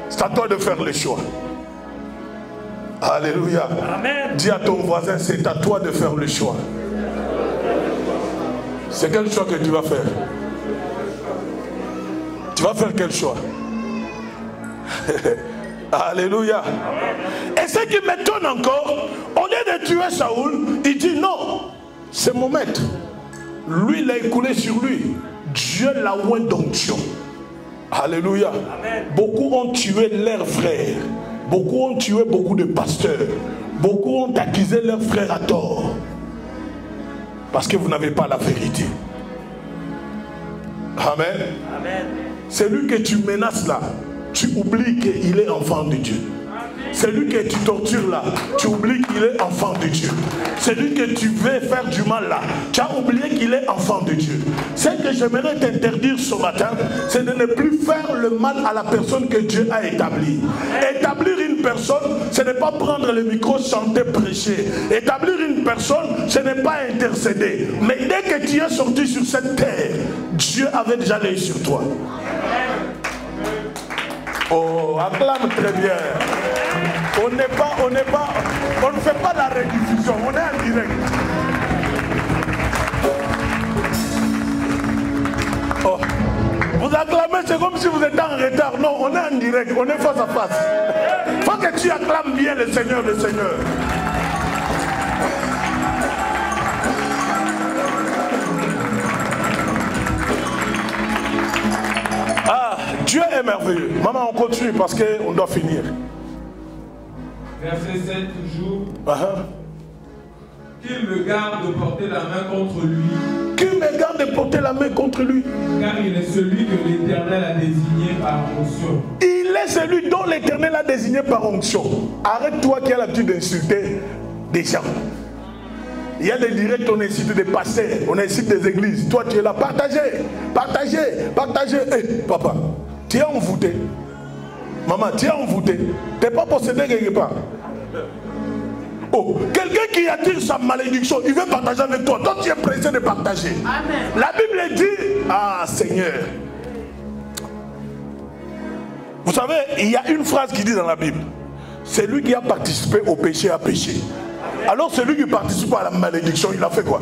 C'est à toi de faire le choix. Alléluia. Amen. Dis à ton voisin, c'est à toi de faire le choix. C'est quel choix que tu vas faire? Tu vas faire quel choix? Alléluia. Et ce qui m'étonne encore, au lieu de tuer Saoul, il dit non, c'est mon maître. Lui, il a écoulé sur lui. Dieu l'a oint d'onction. Alléluia. Amen. Beaucoup ont tué leurs frères. Beaucoup ont tué beaucoup de pasteurs. Beaucoup ont accusé leurs frères à tort. Parce que vous n'avez pas la vérité. Amen. Amen. Celui que tu menaces là, tu oublies qu'il est enfant de Dieu. Celui que tu tortures là, tu oublies qu'il est enfant de Dieu. Celui que tu veux faire du mal là, tu as oublié qu'il est enfant de Dieu. Ce que j'aimerais t'interdire ce matin, c'est de ne plus faire le mal à la personne que Dieu a établie. Établir une personne, ce n'est pas prendre le micro, chanter, prêcher. Établir une personne, ce n'est pas intercéder. Mais dès que tu es sorti sur cette terre, Dieu avait déjà l'œil sur toi. Oh, acclame très bien. On ne fait pas la rediffusion, on est en direct. Oh, vous acclamez, c'est comme si vous étiez en retard. Non, on est en direct, on est face à face. Il faut que tu acclames bien le Seigneur, le Seigneur. Ah, Dieu est merveilleux. Maman, on continue parce qu'on doit finir. Verset 7 toujours. Qu'il me garde de porter la main contre lui. Qu'il me garde de porter la main contre lui. Car il est celui que l'Éternel a désigné par onction. Il est celui dont l'Éternel a désigné par onction. Arrête-toi qui a l'habitude d'insulter des gens. Il y a des directs, on incite des pasteurs, on incite des églises. Toi, tu es là, partagez, partagez, partagez. Hey, papa, tu es envoûté. Maman, tu es envoûté. Tu n'es pas possédé quelque part. Oh, quelqu'un qui attire sa malédiction, il veut partager avec toi. Toi, tu es pressé de partager. Amen. La Bible dit, ah Seigneur. Vous savez, il y a une phrase qui dit dans la Bible, c'est lui qui a participé au péché a péché. Alors celui qui participe à la malédiction, il a fait quoi?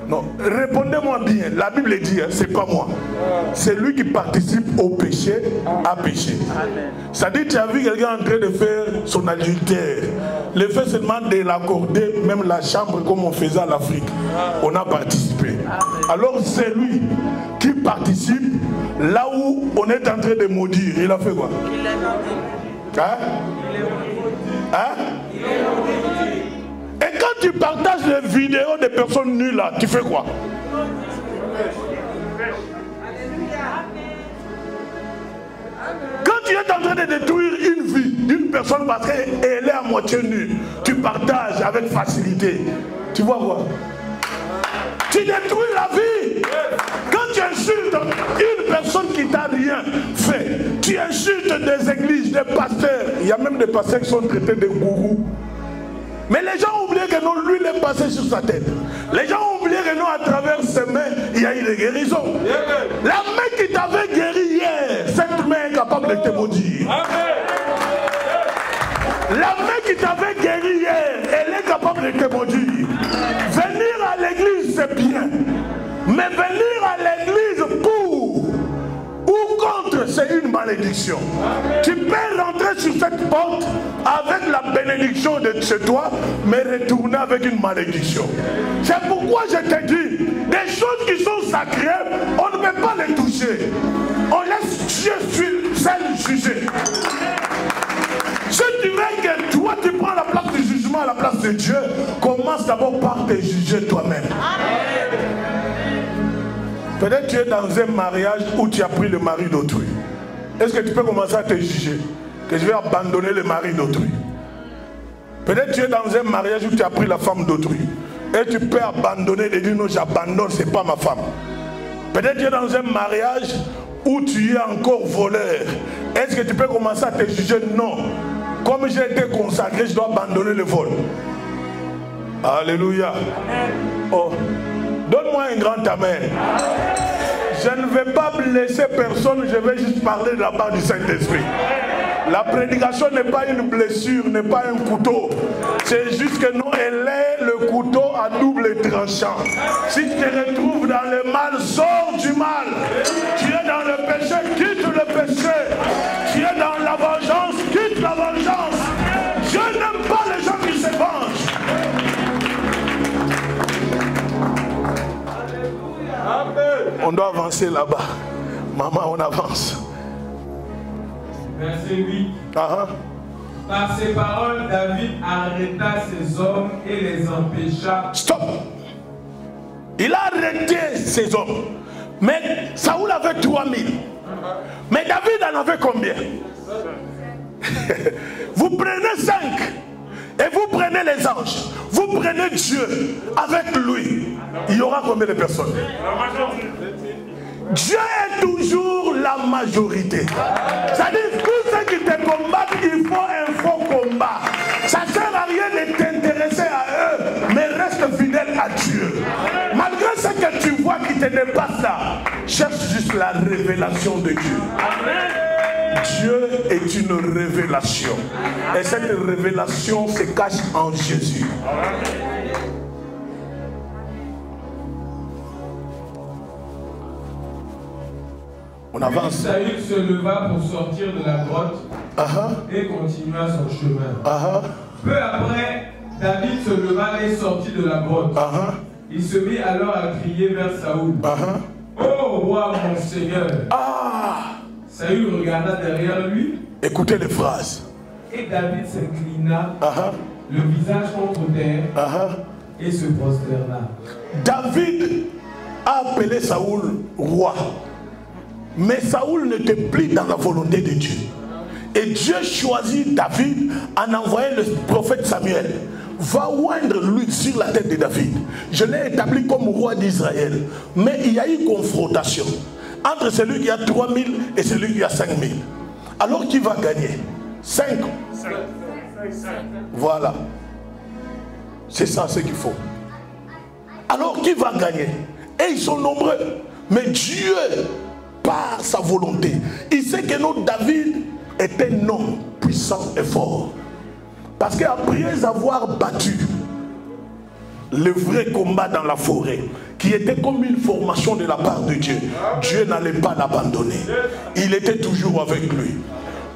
Non, répondez-moi bien. La Bible dit, hein, c'est pas moi. C'est lui qui participe au péché à péché. C'est-à-dire, tu as vu quelqu'un en train de faire son adultère. Le fait seulement de l'accorder, même la chambre comme on faisait à l'Afrique. On a participé. Alors c'est lui qui participe là où on est en train de maudire. Il a fait quoi? Il est maudit. Hein? Hein? Et quand tu partages les vidéos des personnes nulles là, tu fais quoi? Quand tu es en train de détruire une vie d'une personne parce qu'elle est à moitié nue, tu partages avec facilité. Tu vois quoi? Tu détruis la vie. Quand tu insultes une personne qui t'a rien fait, tu insultes des églises, des pasteurs. Il y a même des pasteurs qui sont traités de gourous. Mais les gens ont oublié que non, lui, il est passé sur sa tête. Les gens ont oublié que non, à travers ses mains, il y a eu des guérisons. La main qui t'avait guéri hier, cette main est capable de te maudire. La main qui t'avait guéri hier, elle est capable de te maudire. Venir à l'église, c'est bien. Mais venir à l'église pour ou contre, c'est une malédiction. Tu peux rentrer sur cette porte avec la bénédiction de chez toi, mais retourner avec une malédiction. C'est pourquoi je te dis, des choses qui sont sacrées, on ne peut pas les toucher. On laisse Dieu seul juger. Si tu veux que toi tu prends la place du jugement à la place de Dieu, commence d'abord par te juger toi-même. Peut-être que tu es dans un mariage où tu as pris le mari d'autrui. Est-ce que tu peux commencer à te juger que je vais abandonner le mari d'autrui? Peut-être que tu es dans un mariage où tu as pris la femme d'autrui. Et tu peux abandonner et dire non, j'abandonne, ce n'est pas ma femme. Peut-être que tu es dans un mariage où tu es encore voleur. Est-ce que tu peux commencer à te juger? Non. Comme j'ai été consacré, je dois abandonner le vol. Alléluia. Oh. Donne-moi un grand amen. Je ne vais pas blesser personne, je vais juste parler de la part du Saint-Esprit. La prédication n'est pas une blessure, n'est pas un couteau. C'est juste que non, elle est le couteau à double tranchant. Si tu te retrouves dans le mal, sors du mal. Tu es dans le péché, quitte le péché. Tu es dans la vengeance, quitte la vengeance. Je n'aime pas les gens qui se vengent. On doit avancer là-bas. Maman, on avance. Verset 8. Par ces paroles, David arrêta ces hommes et les empêcha. Stop. Il a arrêté ces hommes. Mais Saoul avait 3000. Mais David en avait combien? Vous prenez 5. Et vous prenez les anges. Vous prenez Dieu. Avec lui, il y aura combien de personnes? Dieu est toujours la majorité. C'est-à-dire, tous ceux qui te combattent, il faut un faux combat. Ça ne sert à rien de t'intéresser à eux, mais reste fidèle à Dieu. Malgré ce que tu vois qui te dépasse là, cherche juste la révélation de Dieu. Dieu est une révélation. Et cette révélation se cache en Jésus. On avance. Saül se leva pour sortir de la grotte et continua son chemin. Peu après, David se leva et sortit de la grotte. Il se mit alors à crier vers Saül. Oh roi mon Seigneur. Saül regarda derrière lui. Écoutez les phrases. Et David s'inclina, le visage contre terre, et se prosterna. David a appelé Saül roi. Mais Saoul n'était plus dans la volonté de Dieu. Et Dieu choisit David en envoyant le prophète Samuel. Va oindre l'huile sur la tête de David. Je l'ai établi comme roi d'Israël. Mais il y a eu confrontation entre celui qui a 3000 et celui qui a 5000. Alors qui va gagner? 5. Voilà. C'est ça ce qu'il faut. Alors qui va gagner? Et ils sont nombreux. Mais Dieu, par sa volonté, il sait que notre David est un homme puissant et fort. Parce qu'après avoir battu le vrai combat dans la forêt, qui était comme une formation de la part de Dieu, Dieu n'allait pas l'abandonner. Il était toujours avec lui.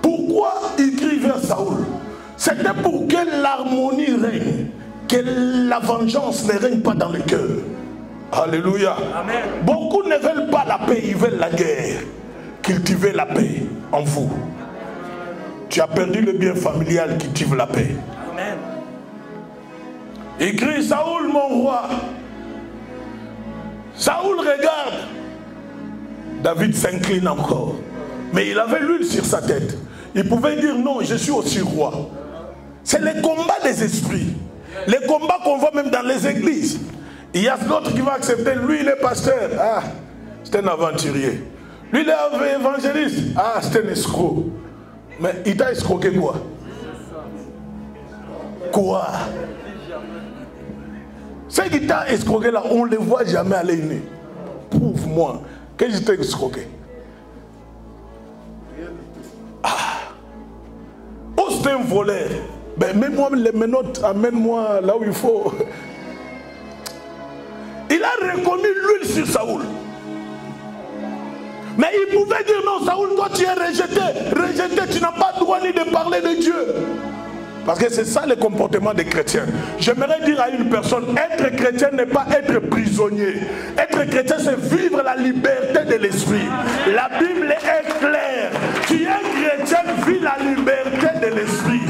Pourquoi il crie vers Saoul? C'était pour que l'harmonie règne, que la vengeance ne règne pas dans le cœur. Alléluia. Amen. Beaucoup ne veulent pas la paix, ils veulent la guerre. Cultivez la paix en vous. Tu as perdu le bien familial, cultive la paix. Amen. Il crie: Saoul, mon roi. Saoul regarde. David s'incline encore. Mais il avait l'huile sur sa tête. Il pouvait dire: non, je suis aussi roi. C'est le combat des esprits. Les combats qu'on voit même dans les églises. Il y a d'autres qui vont accepter. Lui, il est pasteur. Ah, c'est un aventurier. Lui, il est évangéliste. Ah, c'est un escroc. Mais il t'a escroqué quoi? Quoi? Ceux qui t'ont escroqué là, on ne les voit jamais aller nu. Prouve-moi que je t'ai escroqué. Ah. Oh, c'est un voleur. Ben, mets-moi les menottes, amène-moi là où il faut. Il a reconnu l'huile sur Saoul. Mais il pouvait dire: non, Saoul, toi tu es rejeté. Rejeté, tu n'as pas le droit ni de parler de Dieu. Parce que c'est ça le comportement des chrétiens. J'aimerais dire à une personne: être chrétien n'est pas être prisonnier. Être chrétien, c'est vivre la liberté de l'esprit. La Bible est claire. Tu es chrétien, vis la liberté de l'esprit.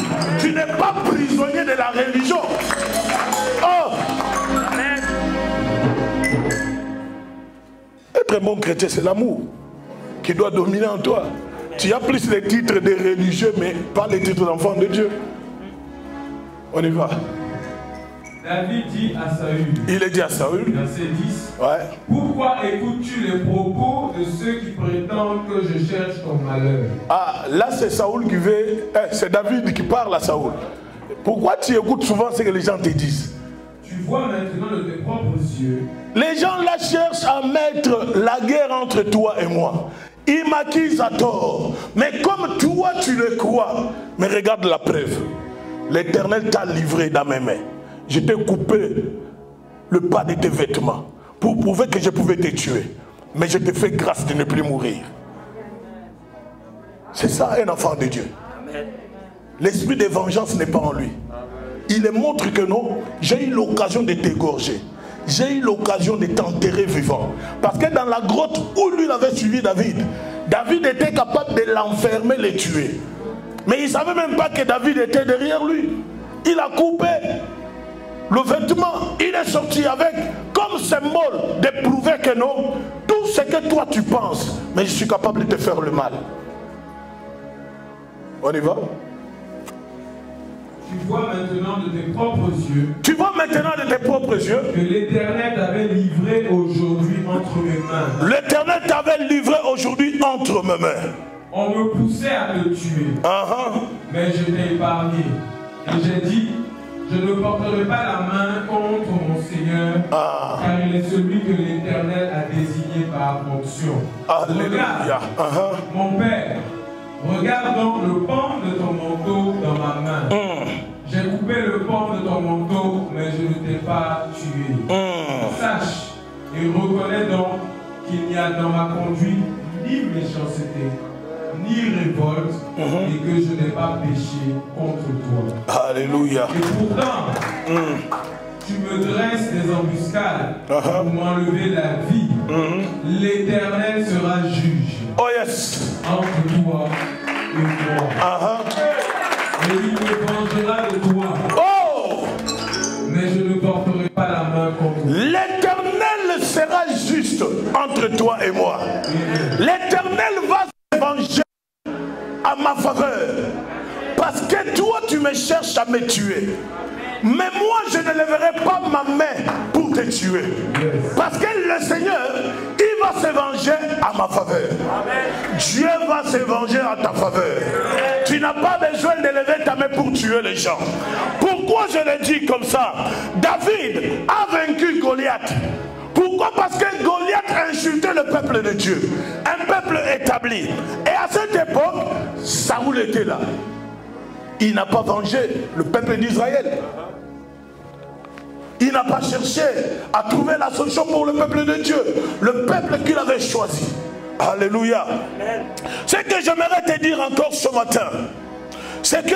Tu n'es pas prisonnier de la religion. Oh! Être bon chrétien, c'est l'amour qui doit dominer en toi. Tu as plus les titres de religieux, mais pas les titres d'enfant de Dieu. On y va. David dit à Saül. Il est dit à Saül. Verset 10. Ouais. Pourquoi écoutes-tu les propos de ceux qui prétendent que je cherche ton malheur? Ah, là c'est Saül qui veut. C'est David qui parle à Saül. Pourquoi tu écoutes souvent ce que les gens te disent? Tu vois maintenant de tes propres yeux. Les gens là cherchent à mettre la guerre entre toi et moi. Ils m'accusent à tort. Mais comme toi tu le crois, mais regarde la preuve. L'Éternel t'a livré dans mes mains. Je t'ai coupé le bas de tes vêtements pour prouver que je pouvais te tuer. Mais je te fais grâce de ne plus mourir. C'est ça un enfant de Dieu. L'esprit de vengeance n'est pas en lui. Il montre que non, j'ai eu l'occasion de t'égorger. J'ai eu l'occasion de t'enterrer vivant. Parce que dans la grotte où lui avait suivi David, David était capable de l'enfermer, le tuer. Mais il ne savait même pas que David était derrière lui. Il a coupé le vêtement, il est sorti avec comme symbole de prouver que non, tout ce que toi tu penses, mais je suis capable de te faire le mal. On y va? Tu vois maintenant de tes propres yeux. Tu vois maintenant de tes propres yeux que l'Éternel t'avait livré aujourd'hui entre mes mains. L'Éternel t'avait livré aujourd'hui entre mes mains. On me poussait à te tuer. Mais je t'ai épargné. Et j'ai dit: je ne porterai pas la main contre mon Seigneur, car il est celui que l'Éternel a désigné par onction. Alléluia. Mon Père, regarde donc le pan de ton manteau dans ma main. J'ai coupé le pan de ton manteau, mais je ne t'ai pas tué. Sache et reconnais donc qu'il n'y a dans ma conduite ni méchanceté, ni révolte, et que je n'ai pas péché contre toi. Alléluia. Et pourtant, tu me dresses des embuscades pour m'enlever la vie. L'Éternel sera juge. Oh yes. Entre toi et moi. Et il me vengera de toi. Oh! Mais je ne porterai pas la main contre toi. L'Éternel sera juste entre toi et moi. L'Éternel va se venger à ma faveur. Parce que toi, tu me cherches à me tuer. Mais moi, je ne lèverai pas ma main pour te tuer. Parce que le Seigneur, il va se venger à ma faveur. Dieu va se venger à ta faveur. Tu n'as pas besoin de lever ta main pour tuer les gens. Pourquoi je le dis comme ça? David a vaincu Goliath. Pourquoi? Parce que Goliath insultait le peuple de Dieu. Un peuple établi. Et à cette époque, Saoul était là. Il n'a pas vengé le peuple d'Israël. Il n'a pas cherché à trouver la solution pour le peuple de Dieu. Le peuple qu'il avait choisi. Alléluia. Ce que j'aimerais te dire encore ce matin, c'est que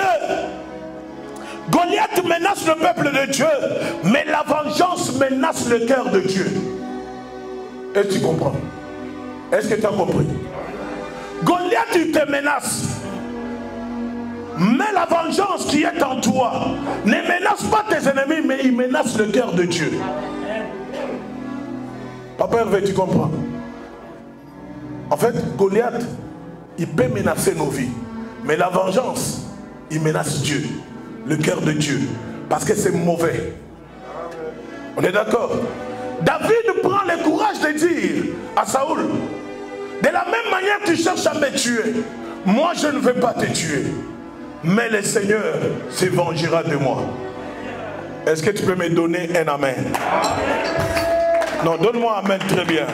Goliath menace le peuple de Dieu, mais la vengeance menace le cœur de Dieu. Est-ce que tu comprends? Est-ce que tu as compris? Goliath, il te menace. Mais la vengeance qui est en toi ne menace pas tes ennemis, mais il menace le cœur de Dieu. Papa Hervé, tu comprends? En fait, Goliath, il peut menacer nos vies. Mais la vengeance, il menace Dieu, le cœur de Dieu. Parce que c'est mauvais. On est d'accord? David prend le courage de dire à Saoul, de la même manière que tu cherches à me tuer, moi je ne vais pas te tuer. Mais le Seigneur se vengera de moi. Est-ce que tu peux me donner un amen? Non, donne-moi un amen très bien.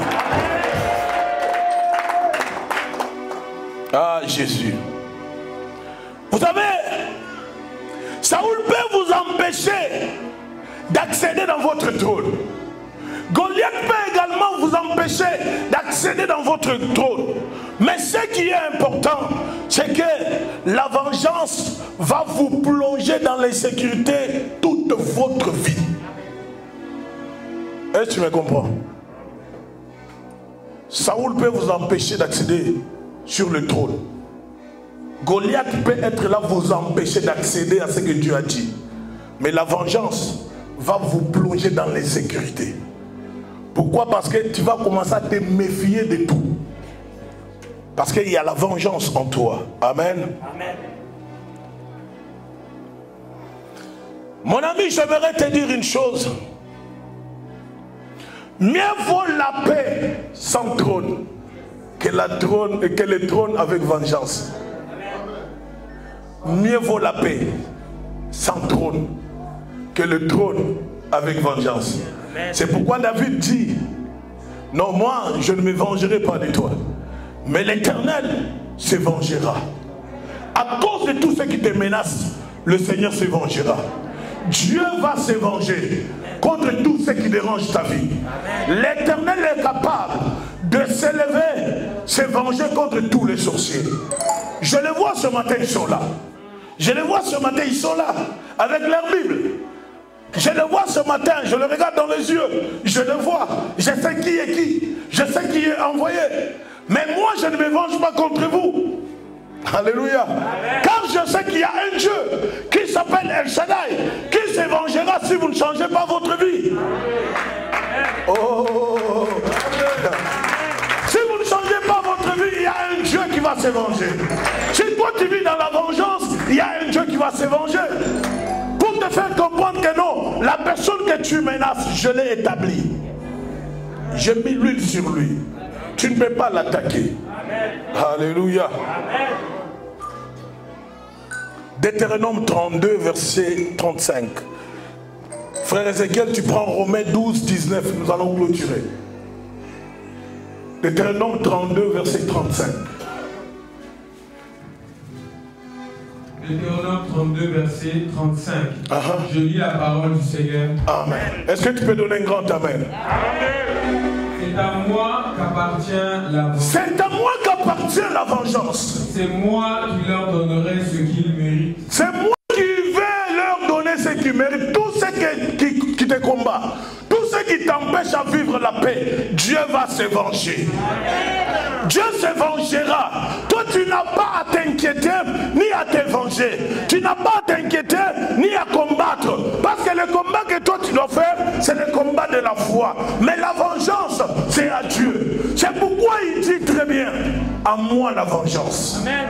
Ah, Jésus. Vous savez, Saoul peut vous empêcher d'accéder dans votre trône. Goliath peut également vous empêcher d'accéder dans votre trône. Mais ce qui est important, c'est que la vengeance va vous plonger dans l'insécurité toute votre vie. Est-ce que tu me comprends? Saoul peut vous empêcher d'accéder sur le trône. Goliath peut être là vous empêcher d'accéder à ce que Dieu a dit. Mais la vengeance va vous plonger dans l'insécurité. Pourquoi? Parce que tu vas commencer à te méfier de tout. Parce qu'il y a la vengeance en toi. Amen. Amen. Mon ami, j'aimerais te dire une chose. Mieux vaut la paix sans trône que le trône avec vengeance. Mieux vaut la paix sans trône que le trône avec vengeance. C'est pourquoi David dit, non, moi je ne me vengerai pas de toi, mais l'Éternel se vengera. À cause de tout ce qui te menace, le Seigneur se vengera. Dieu va se venger contre tout ce qui dérange ta vie. L'Éternel est capable de s'élever, se venger contre tous les sorciers. Je les vois ce matin, ils sont là. Je les vois ce matin, ils sont là, avec leur Bible. Je le vois ce matin, je le regarde dans les yeux, je le vois, je sais qui est qui, je sais qui est envoyé. Mais moi, je ne me venge pas contre vous. Alléluia. Car je sais qu'il y a un Dieu qui s'appelle El Shaddai, qui se vengera si vous ne changez pas votre vie. Oh. Si vous ne changez pas votre vie, il y a un Dieu qui va se venger. Si toi tu vis dans la vengeance, il y a un Dieu qui va se venger. Pour te faire comprendre que non, la personne que tu menaces, je l'ai établie. J'ai mis l'huile sur lui. Tu ne peux pas l'attaquer. Alléluia. Amen. Deutéronome 32, verset 35. Frère Ézéchiel, tu prends Romains 12, 19. Nous allons clôturer. Deutéronome 32, verset 35. Deutéronome 32, verset 35. Je lis la parole du Seigneur. Amen. Est-ce que tu peux donner un grand amen? Amen. C'est à moi qu'appartient la vengeance. C'est à moi qu'appartient la vengeance. C'est moi qui leur donnerai ce qu'ils méritent. C'est moi qui vais leur donner ce qu'ils méritent. Tout ce qui te combat, tout ce qui t'empêche à vivre la paix, Dieu va se venger. Dieu se vengera. Toi, tu n'as pas à t'inquiéter ni à te venger. Tu n'as pas à t'inquiéter ni à combattre. Parce que le combat que toi tu dois faire, c'est le combat de la foi. Mais la vengeance, c'est à Dieu. C'est pourquoi il dit très bien, à moi la vengeance. Amen.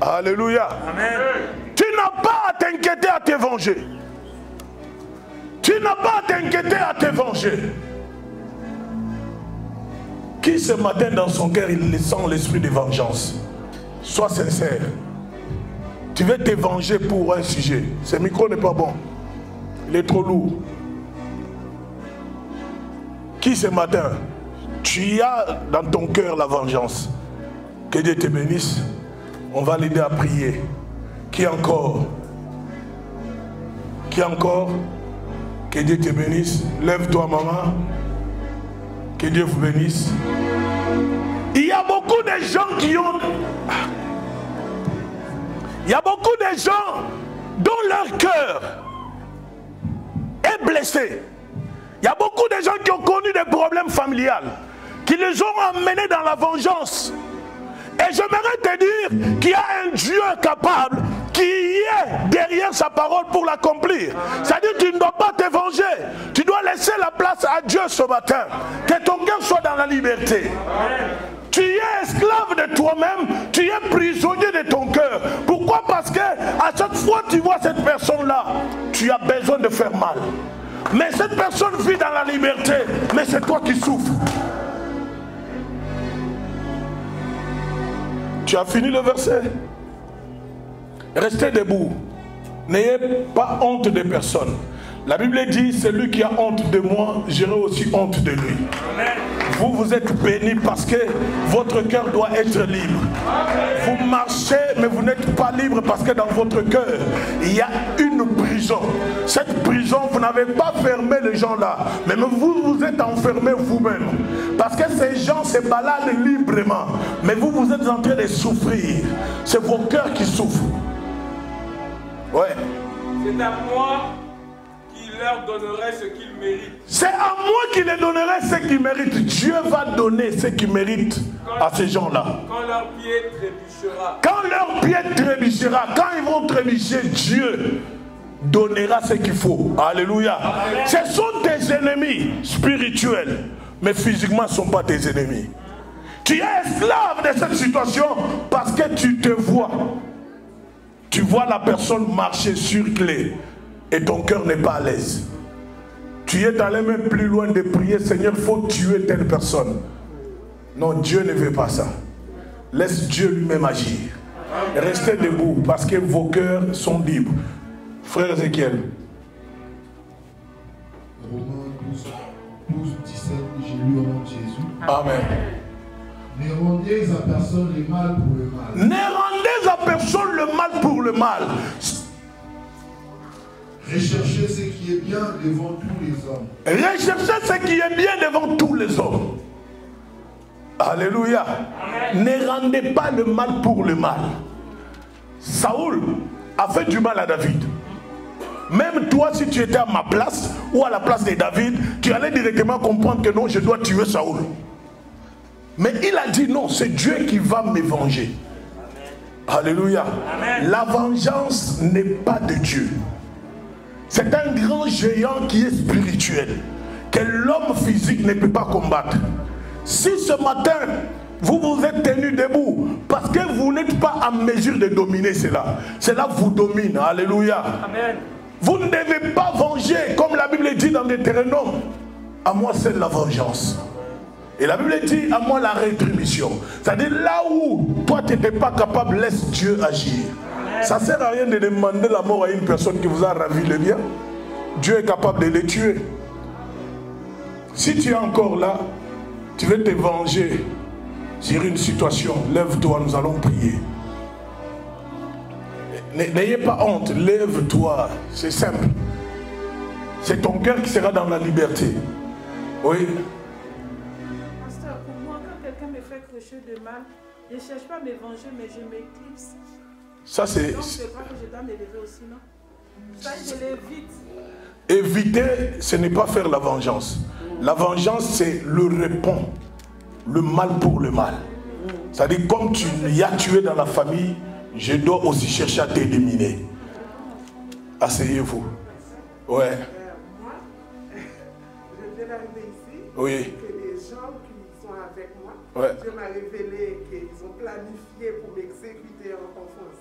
Alléluia. Amen. Tu n'as pas à t'inquiéter à te venger. Tu n'as pas à t'inquiéter à te venger. Qui ce matin dans son cœur il sent l'esprit de vengeance? Sois sincère. Tu veux te venger pour un sujet. Ce micro n'est pas bon. Il est trop lourd. Qui ce matin, tu as dans ton cœur la vengeance? Que Dieu te bénisse. On va l'aider à prier. Qui encore? Qui encore? Que Dieu te bénisse. Lève-toi, maman. Que Dieu vous bénisse. Il y a beaucoup de gens qui ont... Il y a beaucoup de gens dont leur cœur est blessé. Il y a beaucoup de gens qui ont connu des problèmes familiales, qui les ont emmenés dans la vengeance. Et j'aimerais te dire qu'il y a un Dieu capable qui est derrière sa parole pour l'accomplir. C'est-à-dire que tu ne dois pas te venger. Tu dois laisser la place à Dieu ce matin. Que ton cœur soit dans la liberté. Tu es esclave de toi-même, tu es prisonnier de ton cœur. Pourquoi? Parce que à chaque fois que tu vois cette personne-là, tu as besoin de faire mal. Mais cette personne vit dans la liberté, mais c'est toi qui souffres. Tu as fini le verset? Restez debout. N'ayez pas honte de personne. La Bible dit, celui qui a honte de moi, j'aurai aussi honte de lui. Amen. Vous, vous êtes bénis parce que votre cœur doit être libre. Amen. Vous marchez, mais vous n'êtes pas libre parce que dans votre cœur, il y a une prison. Cette prison, vous n'avez pas fermé les gens là, mais vous vous êtes enfermé vous-même. Parce que ces gens se baladent librement, mais vous, vous êtes en train de souffrir. C'est vos cœurs qui souffrent. Ouais. C'est à moi leur donnerai ce qu'ils méritent. C'est à moi qui les donnerai ce qu'ils méritent. Dieu va donner ce qu'ils méritent à ces gens-là. Quand leur pied trébuchera. Quand leur pied trébuchera, quand ils vont trébucher, Dieu donnera ce qu'il faut. Alléluia. Amen. Ce sont tes ennemis spirituels, mais physiquement, ce ne sont pas tes ennemis. Tu es esclave de cette situation parce que tu te vois. Tu vois la personne marcher sur clé. Et ton cœur n'est pas à l'aise. Tu es allé même plus loin de prier, Seigneur, il faut tuer telle personne. Non, Dieu ne veut pas ça. Laisse Dieu lui-même agir. Restez debout parce que vos cœurs sont libres. Frère Ézéchiel. Romains 12, 17, j'ai lu au nom de Jésus. Amen. Ne rendez à personne le mal pour le mal. Ne rendez à personne le mal pour le mal. Recherchez ce qui est bien devant tous les hommes. Recherchez ce qui est bien devant tous les hommes. Alléluia. Amen. Ne rendez pas le mal pour le mal. Saoul a fait du mal à David. Même toi, si tu étais à ma place ou à la place de David, tu allais directement comprendre que non, je dois tuer Saoul. Mais il a dit non, c'est Dieu qui va me venger. Amen. Alléluia. Amen. La vengeance n'est pas de Dieu. C'est un grand géant qui est spirituel, que l'homme physique ne peut pas combattre. Si ce matin, vous vous êtes tenu debout, parce que vous n'êtes pas en mesure de dominer cela, cela vous domine. Alléluia. Amen. Vous ne devez pas venger, comme la Bible dit dans Deutéronome. À moi seule la vengeance. Et la Bible dit, à moi la rétribution. C'est-à-dire là où toi tu n'étais pas capable, laisse Dieu agir. Ça ne sert à rien de demander la mort à une personne qui vous a ravi le bien. Dieu est capable de les tuer. Si tu es encore là, tu veux te venger sur une situation, lève-toi, nous allons prier. N'ayez pas honte, lève-toi, c'est simple. C'est ton cœur qui sera dans la liberté. Oui. Pasteur, pour moi, quand quelqu'un me fait quelque chose de mal, je ne cherche pas à me venger, mais je m'éclipse. Ça c'est... Donc je crois que je dois me lever aussi, non? Ça, je l'évite. Éviter, ce n'est pas faire la vengeance. La vengeance, c'est le répond. Le mal pour le mal. C'est-à-dire, comme tu y as tué dans la famille, je dois aussi chercher à t'éliminer. Asseyez-vous. Ouais. Moi, je viens d'arriver ici. Oui. Que les gens avec moi. Ouais. Dieu m'a révélé qu'ils ont planifié pour m'exécuter en France.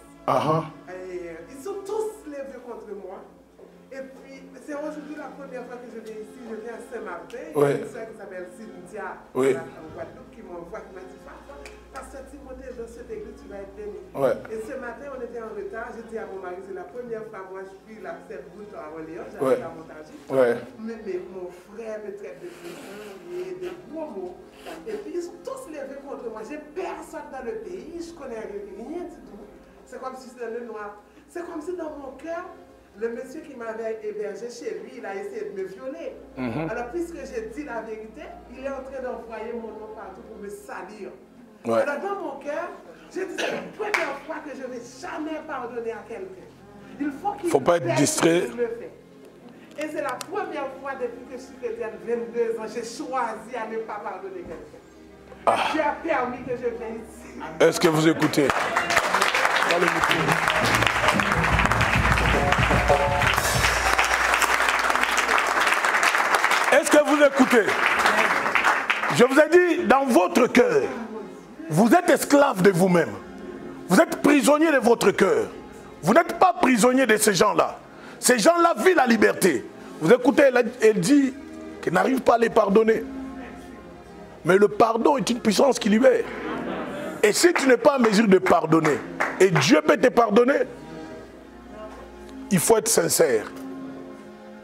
Et ils sont tous levés contre moi. Et puis, c'est aujourd'hui la première fois que je viens ici. Je viens à Saint-Martin. Il y a une soeur qui s'appelle Cynthia en Guadeloupe qui m'envoie, qui m'a dit Pasteur Timothée, dans cette église, tu vas être béni. Et ce matin, on était en retard. J'ai dit à mon mari, c'est la première fois moi je prie cette route à Orléans. J'avais la montagne. Mais mon frère me traite de puissant, des gros mots. Et puis, ils sont tous levés contre moi. J'ai personne dans le pays. Je connais rien du tout. C'est comme si c'était le noir. C'est comme si dans mon cœur, le monsieur qui m'avait hébergé chez lui, il a essayé de me violer. Alors, puisque j'ai dit la vérité, il est en train d'envoyer mon nom partout pour me salir. Alors, dans mon cœur, j'ai dit, c'est la première fois que je ne vais jamais pardonner à quelqu'un. Il faut qu'il faut pas être distrait. Et c'est la première fois depuis que je suis chrétienne, 22 ans, j'ai choisi à ne pas pardonner quelqu'un. Dieu a permis que je vienne ici. Est-ce que vous écoutez? Est-ce que vous écoutez? Je vous ai dit, dans votre cœur, vous êtes esclave de vous-même. Vous êtes prisonnier de votre cœur. Vous n'êtes pas prisonnier de ces gens-là. Ces gens-là vivent la liberté. Vous écoutez, elle dit qu'elle n'arrive pas à les pardonner. Mais le pardon est une puissance qui libère. Et si tu n'es pas en mesure de pardonner, et Dieu peut te pardonner, il faut être sincère.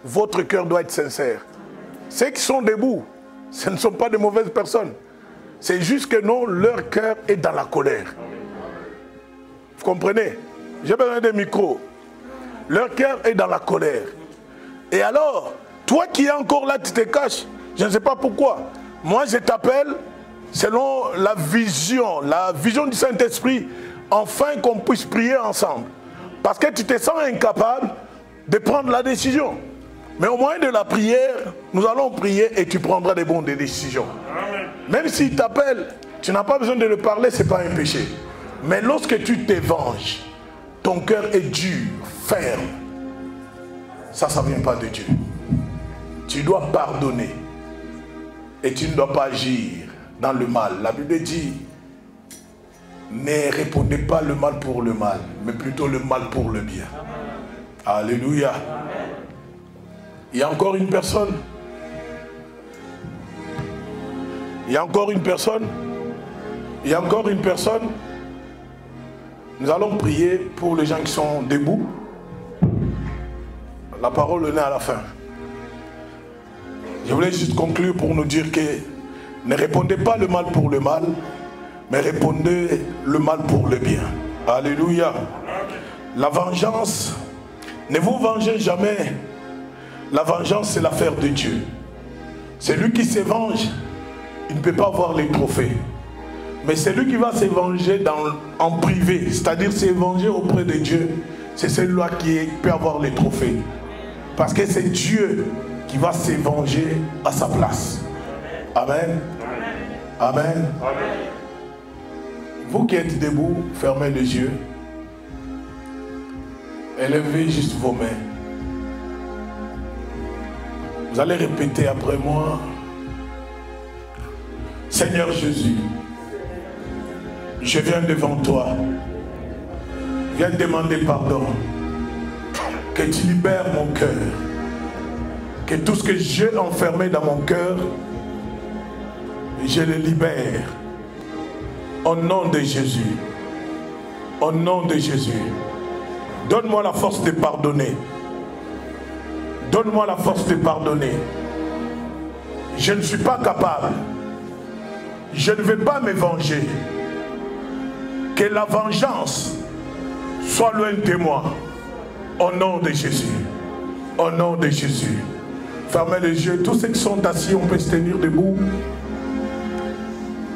Votre cœur doit être sincère. Ceux qui sont debout, ce ne sont pas de mauvaises personnes. C'est juste que non, leur cœur est dans la colère. Vous comprenez? J'ai besoin d'un micro. Leur cœur est dans la colère. Et alors, toi qui es encore là, tu te caches. Je ne sais pas pourquoi. Moi, je t'appelle selon la vision du Saint-Esprit, enfin qu'on puisse prier ensemble. Parce que tu te sens incapable de prendre la décision. Mais au moyen de la prière, nous allons prier et tu prendras des bonnes décisions. Amen. Même s'il t'appelle, tu n'as pas besoin de le parler, ce n'est pas un péché. Mais lorsque tu te venges, ton cœur est dur, ferme. Ça ne vient pas de Dieu. Tu dois pardonner. Et tu ne dois pas agir dans le mal. La Bible dit, ne répondez pas le mal pour le mal, mais plutôt le mal pour le bien. Amen. Alléluia. Amen. Il y a encore une personne. Il y a encore une personne. Il y a encore une personne. Nous allons prier pour les gens qui sont debout. La parole est à la fin. Je voulais juste conclure pour nous dire que ne répondez pas le mal pour le mal, mais répondez le mal pour le bien. Alléluia. La vengeance, ne vous vengez jamais. La vengeance, c'est l'affaire de Dieu. Celui qui se venge, il ne peut pas avoir les trophées. Mais celui qui va se venger en privé, c'est-à-dire se venger auprès de Dieu, c'est celui-là qui peut avoir les trophées. Parce que c'est Dieu qui va se venger à sa place. Amen. Amen. Amen. Vous qui êtes debout, fermez les yeux. Élevez juste vos mains. Vous allez répéter après moi. Seigneur Jésus, je viens devant toi. Viens demander pardon. Que tu libères mon cœur. Que tout ce que j'ai enfermé dans mon cœur, je le libère. Au nom de Jésus. Au nom de Jésus. Donne-moi la force de pardonner. Donne-moi la force de pardonner. Je ne suis pas capable. Je ne vais pas me venger. Que la vengeance soit loin de moi. Au nom de Jésus. Au nom de Jésus. Fermez les yeux. Tous ceux qui sont assis, on peut se tenir debout.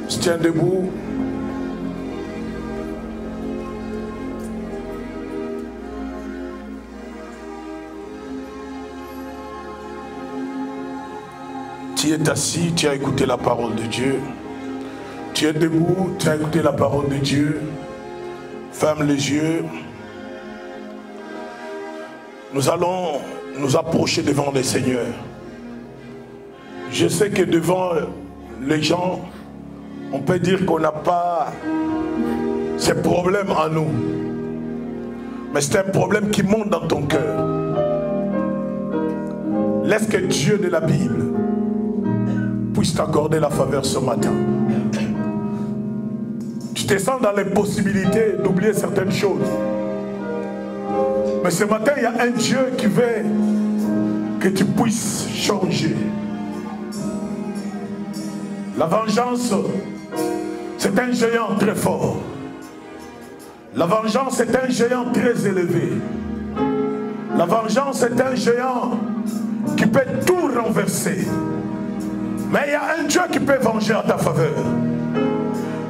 Se tient debout. Tu es assis, tu as écouté la parole de Dieu. Tu es debout, tu as écouté la parole de Dieu. Ferme les yeux. Nous allons nous approcher devant le Seigneur. Je sais que devant les gens, On peut dire qu'on n'a pas ces problèmes en nous. Mais c'est un problème qui monte dans ton cœur. Laisse que Dieu de la Bible puisse t'accorder la faveur ce matin. Tu te sens dans l'impossibilité d'oublier certaines choses. Mais ce matin, il y a un Dieu qui veut que tu puisses changer. La vengeance, c'est un géant très fort. La vengeance est un géant très élevé. La vengeance est un géant qui peut tout renverser. Mais il y a un Dieu qui peut venger à ta faveur.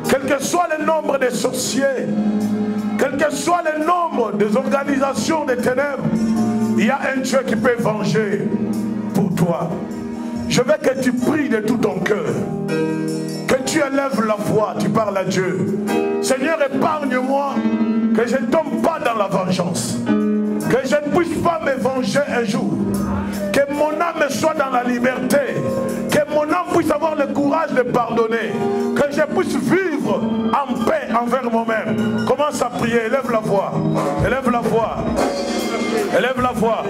Quel que soit le nombre de sorciers, quel que soit le nombre des organisations des ténèbres, il y a un Dieu qui peut venger pour toi. Je veux que tu pries de tout ton cœur. Que tu élèves la voix, tu parles à Dieu. Seigneur, épargne-moi que je ne tombe pas dans la vengeance. Que je ne puisse pas me venger un jour. Que mon âme soit dans la liberté. Que mon âme puisse avoir le courage de pardonner. Que je puisse vivre en paix envers moi-même. Commence à prier, élève la voix. Élève la voix. Élève la voix.